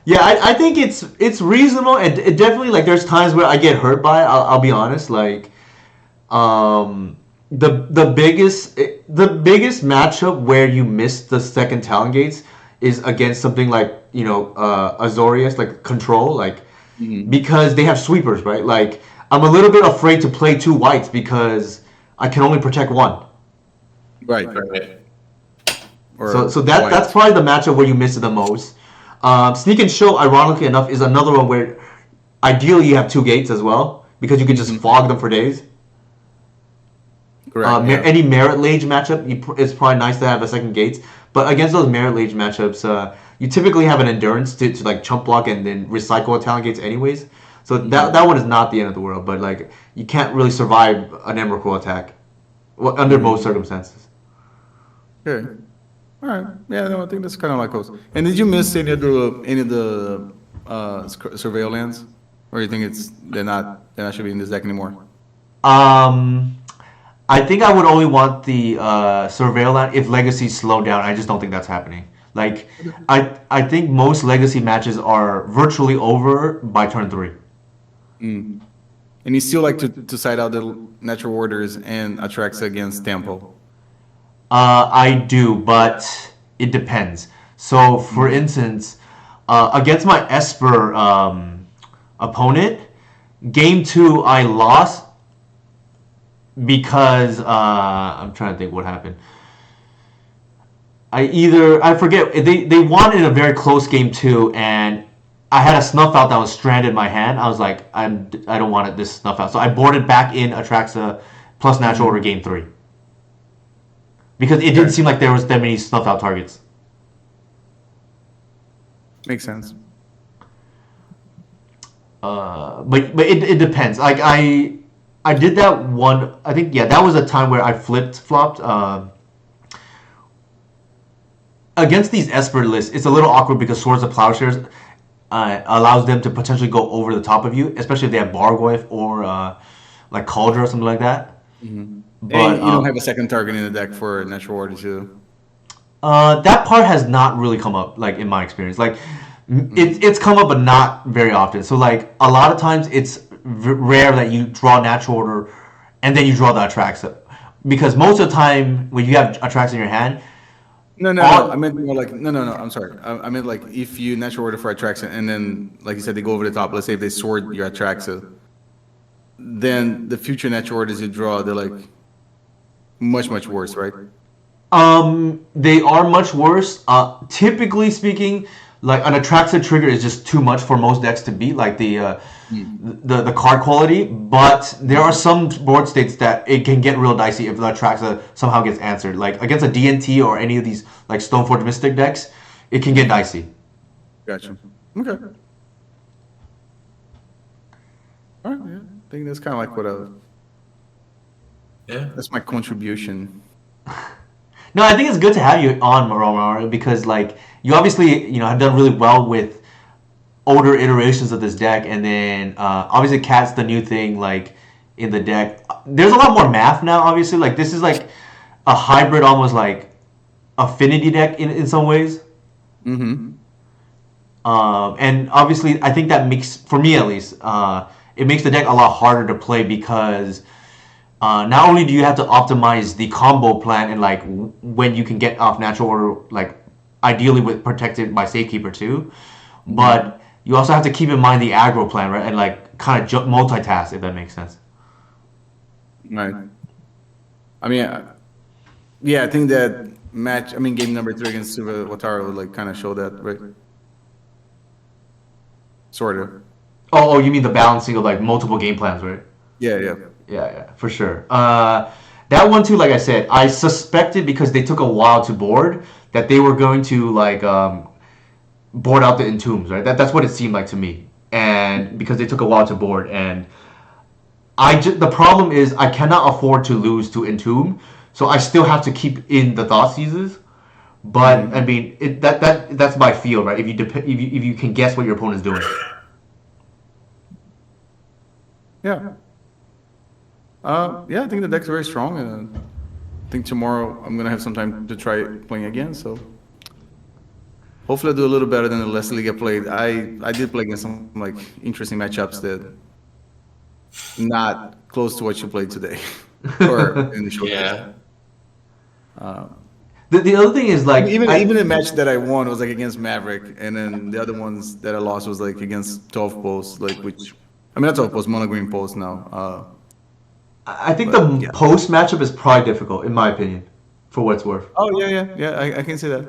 Yeah, I think it's reasonable, and it definitely like there's times where I get hurt by it. I'll be honest. Like, the biggest matchup where you miss the second Talon Gates is against something like Azorius, like Control, like because they have sweepers, right? Like I'm a little bit afraid to play 2 whites because I can only protect 1. right. So that's probably the matchup where you miss it the most. Sneak and Show, ironically enough, is another one where ideally you have 2 gates as well, because you can just fog them for days. Correct. Any Merit Lage matchup, it's probably nice to have a second gates. But against those Merit Lage matchups, you typically have an endurance to like chump block and then recycle a Talon Gates anyways. So that one is not the end of the world, but like you can't really survive an Emrakul attack under most circumstances. Okay. All right. Yeah, no, I think that's kind of like us. And did you miss any of the surveil lands, or you think they're not should be in this deck anymore? I think I would only want the Surveil Land if Legacy slowed down. I just don't think that's happening. Like, I think most Legacy matches are virtually over by turn 3. And you still like to side out the Natural Warders and Atraxa against Tempo? I do, but it depends. So, for instance, against my Esper opponent, game 2 I lost because I'm trying to think what happened. I forget, they wanted a very close game 2, and I had a snuff out that was stranded in my hand. I was like, I don't want this snuff out, so I boarded back in Atraxa plus Natural Order game 3 because it didn't seem like there was that many snuff out targets. Makes sense. But it depends. Like I did that one. I think that was a time where I flopped. Against these Esper lists, it's a little awkward because Swords of Plowshares allows them to potentially go over the top of you, especially if they have Bargoyf or like Cauldron or something like that. But And you don't have a second target in the deck for Natural Order too. that part has not really come up, like in my experience. Like it's come up, but not very often. So like a lot of times it's rare that you draw Natural Order and then you draw the Atraxa, because most of the time when you have Atraxa in your hand. No. I meant more like no. I'm sorry. I meant like if you Natural Order for Atraxa and then, like you said, they go over the top. Let's say if they sword your Atraxa, then the future Natural Orders you draw, they're like much worse, right? They are much worse. Typically speaking, like an Atraxa trigger is just too much for most decks to beat, like the card quality. But there are some board states that it can get real dicey if the Atraxa somehow gets answered. Like against a DNT or any of these like Stoneforge Mystic decks, it can get dicey. Gotcha. Okay. All right, yeah. I think that's kind of like Yeah. that's my contribution. No, I think it's good to have you on Romario because like you obviously have done really well with older iterations of this deck, and then obviously Cat's the new thing like in the deck. There's a lot more math now. Obviously, like this is like a hybrid, almost like affinity deck in some ways. Mm-hmm. And obviously, I think that makes, for me at least, it makes the deck a lot harder to play because not only do you have to optimize the combo plan and like when you can get off natural order, like ideally with protected by Safekeeper too, but you also have to keep in mind the aggro plan, right? And like kind of multitask if that makes sense. Right. I mean, yeah, I think that match. I mean, game number 3 against Suva Wataru would like kind of show that, right? Sort of. Oh, you mean the balancing of like multiple game plans, right? Yeah, yeah. Yeah, for sure. That one too, like I said, I suspected because they took a while to board that they were going to like board out the entombs, right? That's what it seemed like to me, and because they took a while to board, and the problem is I cannot afford to lose to entomb, so I still have to keep in the thought seizes. But I mean, that's my feel, right? If you can guess what your opponent's doing. Yeah. Yeah, I think the deck's very strong, and I think tomorrow I'm gonna have some time to try playing again. So hopefully, I'll do a little better than the last league I played. I did play against some like interesting matchups that not close to what you played today or in the showcase. Yeah. The other thing is like Even the match that I won was like against Maverick, and then the other ones that I lost was like against 12 posts, like which I mean not 12 posts, mono green posts now. I think But, the yeah. post matchup is probably difficult, in my opinion, for what it's worth. Oh yeah. I can see that.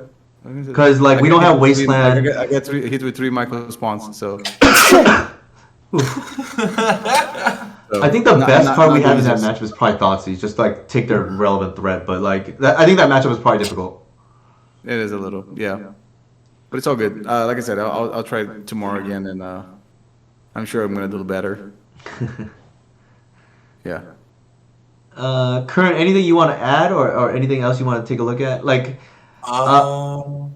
I can see that. Because like I we get don't hit have with three- like, Wasteland. I get hit with 3 micro spawns, so. I think the best card we have in that easiest. matchup is probably Thoughtseize, just like take their relevant threat. But like I think that matchup is probably difficult. It is a little, yeah, but it's all good. Like I said, I'll try tomorrow again, and I'm sure I'm gonna do better. Yeah. Current, anything you want to add or anything else you want to take a look at? Like, Um,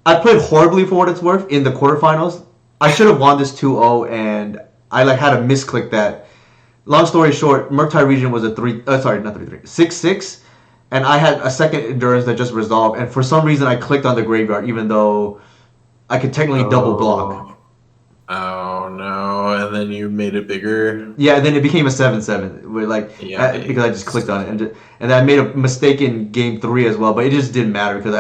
I played horribly for what it's worth in the quarterfinals. I should have won this 2-0, and I like had a misclick that. Long story short, Murktide region was a 3. Sorry, not 3-3. 6-6, and I had a second endurance that just resolved. And for some reason, I clicked on the graveyard, even though I could technically double block. Oh no! And then you made it bigger. Yeah, and then it became a 7-7, Yeah. because I just clicked on it, and I made a mistake in game 3 as well. But it just didn't matter because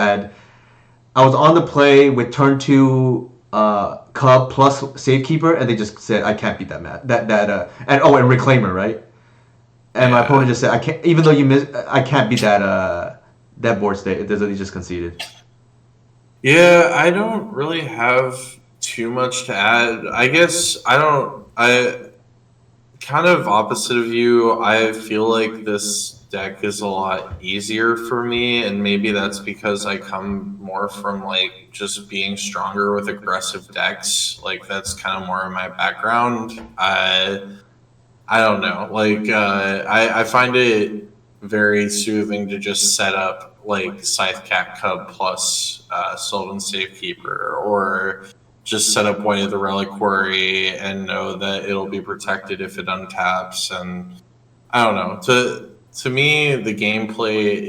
I was on the play with turn 2 Cub plus Safekeeper, and they just said I can't beat that match. And Reclaimer, right? And my Yeah. opponent just said I can't, even though I can't beat that board state. He just conceded. Yeah, I don't really have too much to add. I guess I don't. I kind of opposite of you. I feel like this deck is a lot easier for me, and maybe that's because I come more from like just being stronger with aggressive decks. Like that's kind of more in my background. I don't know. Like I find it very soothing to just set up like Scythe Cat Cub plus Sylvan Safekeeper, or just set up White of the Reliquary and know that it'll be protected if it untaps. And I don't know. To me, the gameplay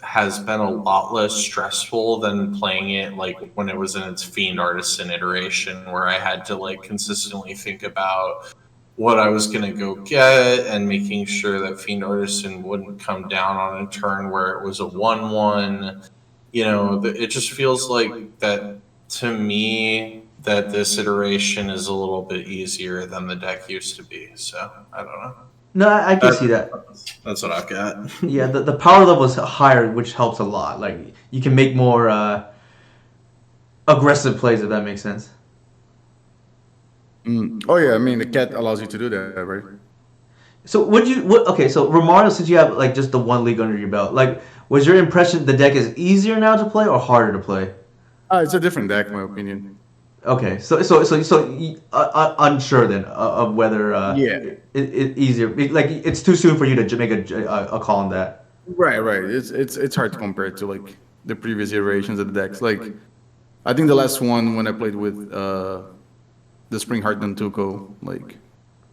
has been a lot less stressful than playing it like when it was in its Fiend Artisan iteration, where I had to like consistently think about what I was going to go get and making sure that Fiend Artisan wouldn't come down on a turn where it was a 1/1. It just feels like that to me, that this iteration is a little bit easier than the deck used to be. So I don't know. No, I can see that. That's what I've got. Yeah, the power level is higher, which helps a lot. Like you can make more aggressive plays if that makes sense. Oh yeah, I mean the cat allows you to do that, right? So okay, so Romario, since you have like just the one league under your belt, like was your impression the deck is easier now to play or harder to play? It's a different deck, in my opinion. Okay, unsure then of whether Yeah. it easier like it's too soon for you to make a call on that. Right, right. It's hard to compare it to like the previous iterations of the decks. Like I think the last one when I played with the Spring Heart and Tuco, like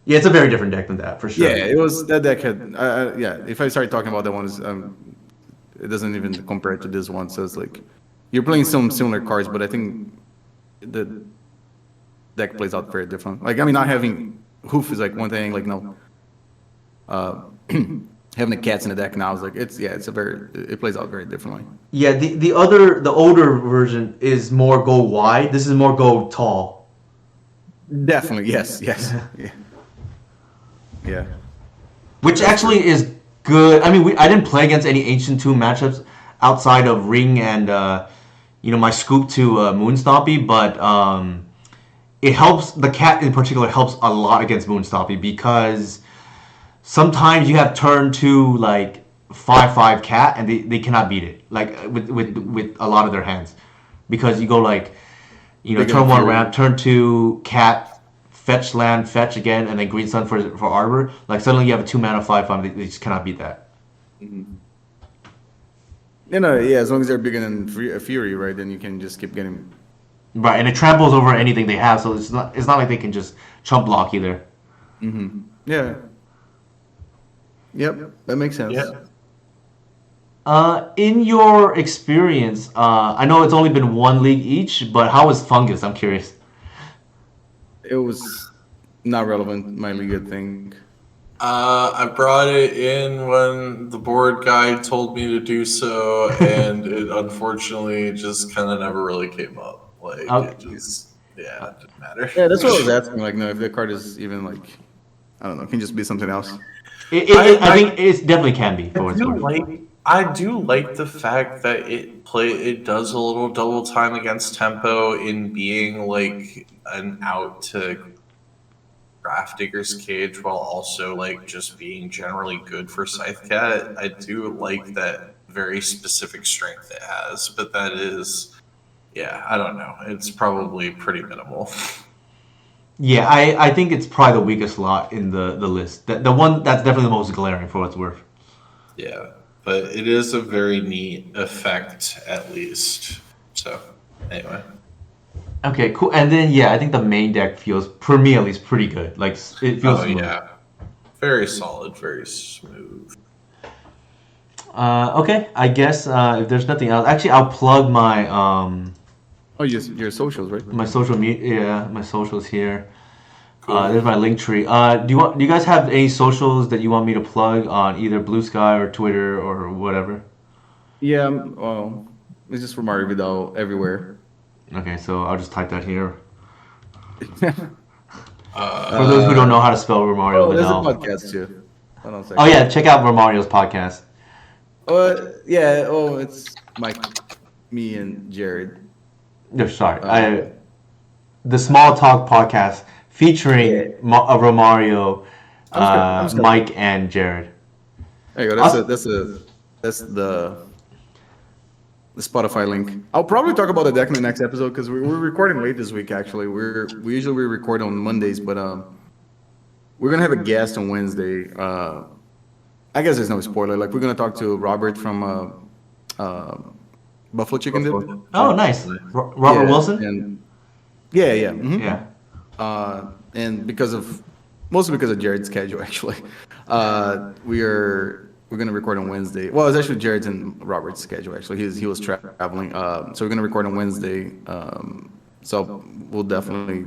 Yeah, it's a very different deck than that for yeah, sure. it was that deck had yeah. If I start talking about that one, it doesn't even compare to this one. So it's like you're playing some similar cards, but I think the deck plays out very different. Like I mean, not having hoof is like one thing. Like no, uh, having the cats in the deck now is like it's a very it plays out very differently. Yeah, the older version is more go wide. This is more go tall. Definitely, yes, yes, yeah, yeah. Which That's true. actually is good. I mean, I didn't play against any Ancient Tomb matchups outside of Ring and my Scoop to Moonstompy, but it helps. The cat in particular helps a lot against Moonstompy because sometimes you have turn two like 5/5 cat and they cannot beat it like with a lot of their hands because you go like Big turn enough one fury. ramp, turn two cat, fetch land, fetch again, and then green sun for arbor. Like suddenly you have a 2 mana 5/5. They just cannot beat that. You know, yeah. As long as they're bigger than Fury, right? Then you can just keep getting. Right, and it tramples over anything they have, so it's not like they can just chump block either. Yeah. Yep, that makes sense. Yeah. In your experience, I know it's only been one league each, but how is Fungus? I'm curious. It was not relevant, my league, I think. I brought it in when the board guy told me to do so, and it unfortunately just kind of never really came up. Like, Uh, it just, yeah, it didn't matter. Yeah, that's what I was asking. Like, no, if the card is even like, I don't know, it can just be something else. I think it definitely can be for what it's worth. I do like the fact that it does a little double time against tempo in being like an out to Digger's Cage while also like just being generally good for Scythe Cat. I do like that very specific strength it has, but that is yeah, I don't know. It's probably pretty minimal. Yeah, I think it's probably the weakest slot in the list. The one that's definitely the most glaring for what it's worth. Yeah, but it is a very neat effect at least. So anyway. Okay, cool. And then yeah, I think the main deck feels, for me at least, pretty good. Like it feels Oh smooth. yeah. Very solid, very smooth. Okay, I guess if there's nothing else, actually I'll plug my Oh, your socials, right? my social media, yeah, my socials here. Cool. There's my link tree. Do you guys have any socials that you want me to plug on either Blue Sky or Twitter or whatever? Yeah, well, it's just Romario Vidal everywhere. Okay, so I'll just type that here. For those who don't Uh, know how to spell Romario oh, there's a Vidal. podcast too. Hold on a Oh second. yeah, check out Romario's podcast. Yeah. Oh, it's Mike, me, and Jared. No, sorry, Uh, the Small Talk podcast yeah. featuring Romario, I'm just gonna. Mike, and Jared. There you go. Us- That's the Spotify link. I'll probably talk about the deck in the next episode because we're recording late this week. Actually, we usually record on Mondays, but we're gonna have a guest on Wednesday. I guess there's no spoiler. Like we're gonna talk to Robert from Buffalo Chicken Dip. Oh, nice. Robert Yeah, Wilson. and yeah. Yeah. And mostly because of Jared's schedule, actually, we're gonna record on Wednesday. Well, it's actually Jared's and Robert's schedule. Actually, he was traveling, so we're gonna record on Wednesday. So we'll definitely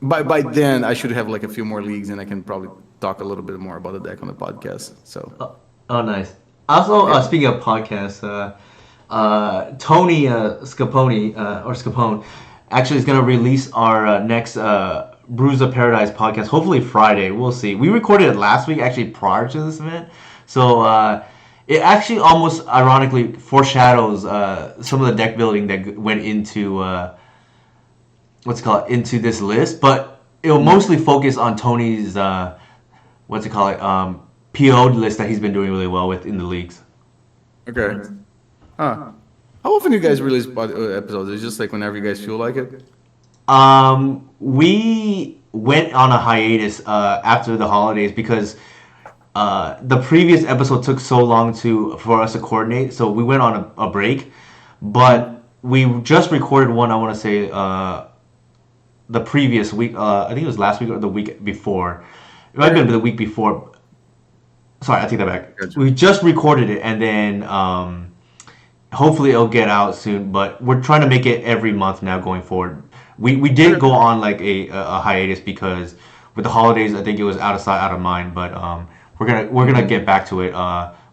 by then I should have like a few more leagues, and I can probably talk a little bit more about the deck on the podcast. So Oh, nice. Also, yeah. speaking of podcasts, Tony Scapone or Scapone actually is going to release our next Brews of Paradise podcast. Hopefully Friday. We'll see. We recorded it last week, actually prior to this event, so it actually almost ironically foreshadows some of the deck building that went into into this list, but it will mostly focus on Tony's PO'd list that he's been doing really well with in the leagues. Okay. Huh. How often do you guys release episodes? Is it just like whenever you guys feel like it? We went on a hiatus after the holidays because the previous episode took so long for us to coordinate, so we went on a break. But we just recorded one. I want to say the previous week. I think it was last week or the week before. It might have been the week before. Sorry, I take that back. Gotcha. We just recorded it, and then hopefully it'll get out soon. But we're trying to make it every month now going forward. We did go on like a hiatus because with the holidays, I think it was out of sight, out of mind. But we're gonna get back to it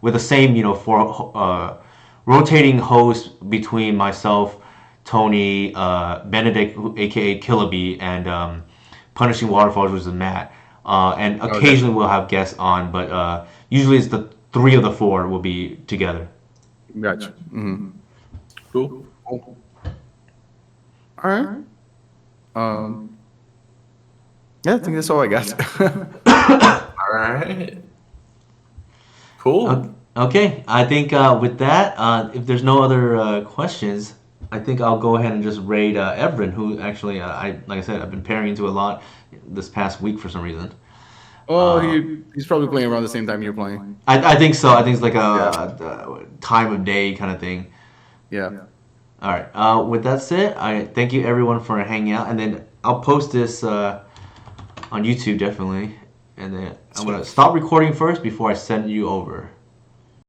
with the same for rotating hosts between myself, Tony, Benedict, aka Killaby, and Punishing Waterfalls, which is Matt. And occasionally we'll have guests on, but usually it's the three of the four will be together. Gotcha. Mm-hmm. Cool. All right. Yeah, I think that's all I got. All right. Cool. Okay, I think with that, if there's no other questions, I think I'll go ahead and just raid Evren, who actually, like I said, I've been pairing into a lot this past week for some reason. Oh, he's probably playing around the same time you're playing. I think so. I think it's like a time of day kind of thing. Yeah. All right. With that said, I thank you everyone for hanging out, and then I'll post this on YouTube definitely, and then I'm gonna stop recording first before I send you over.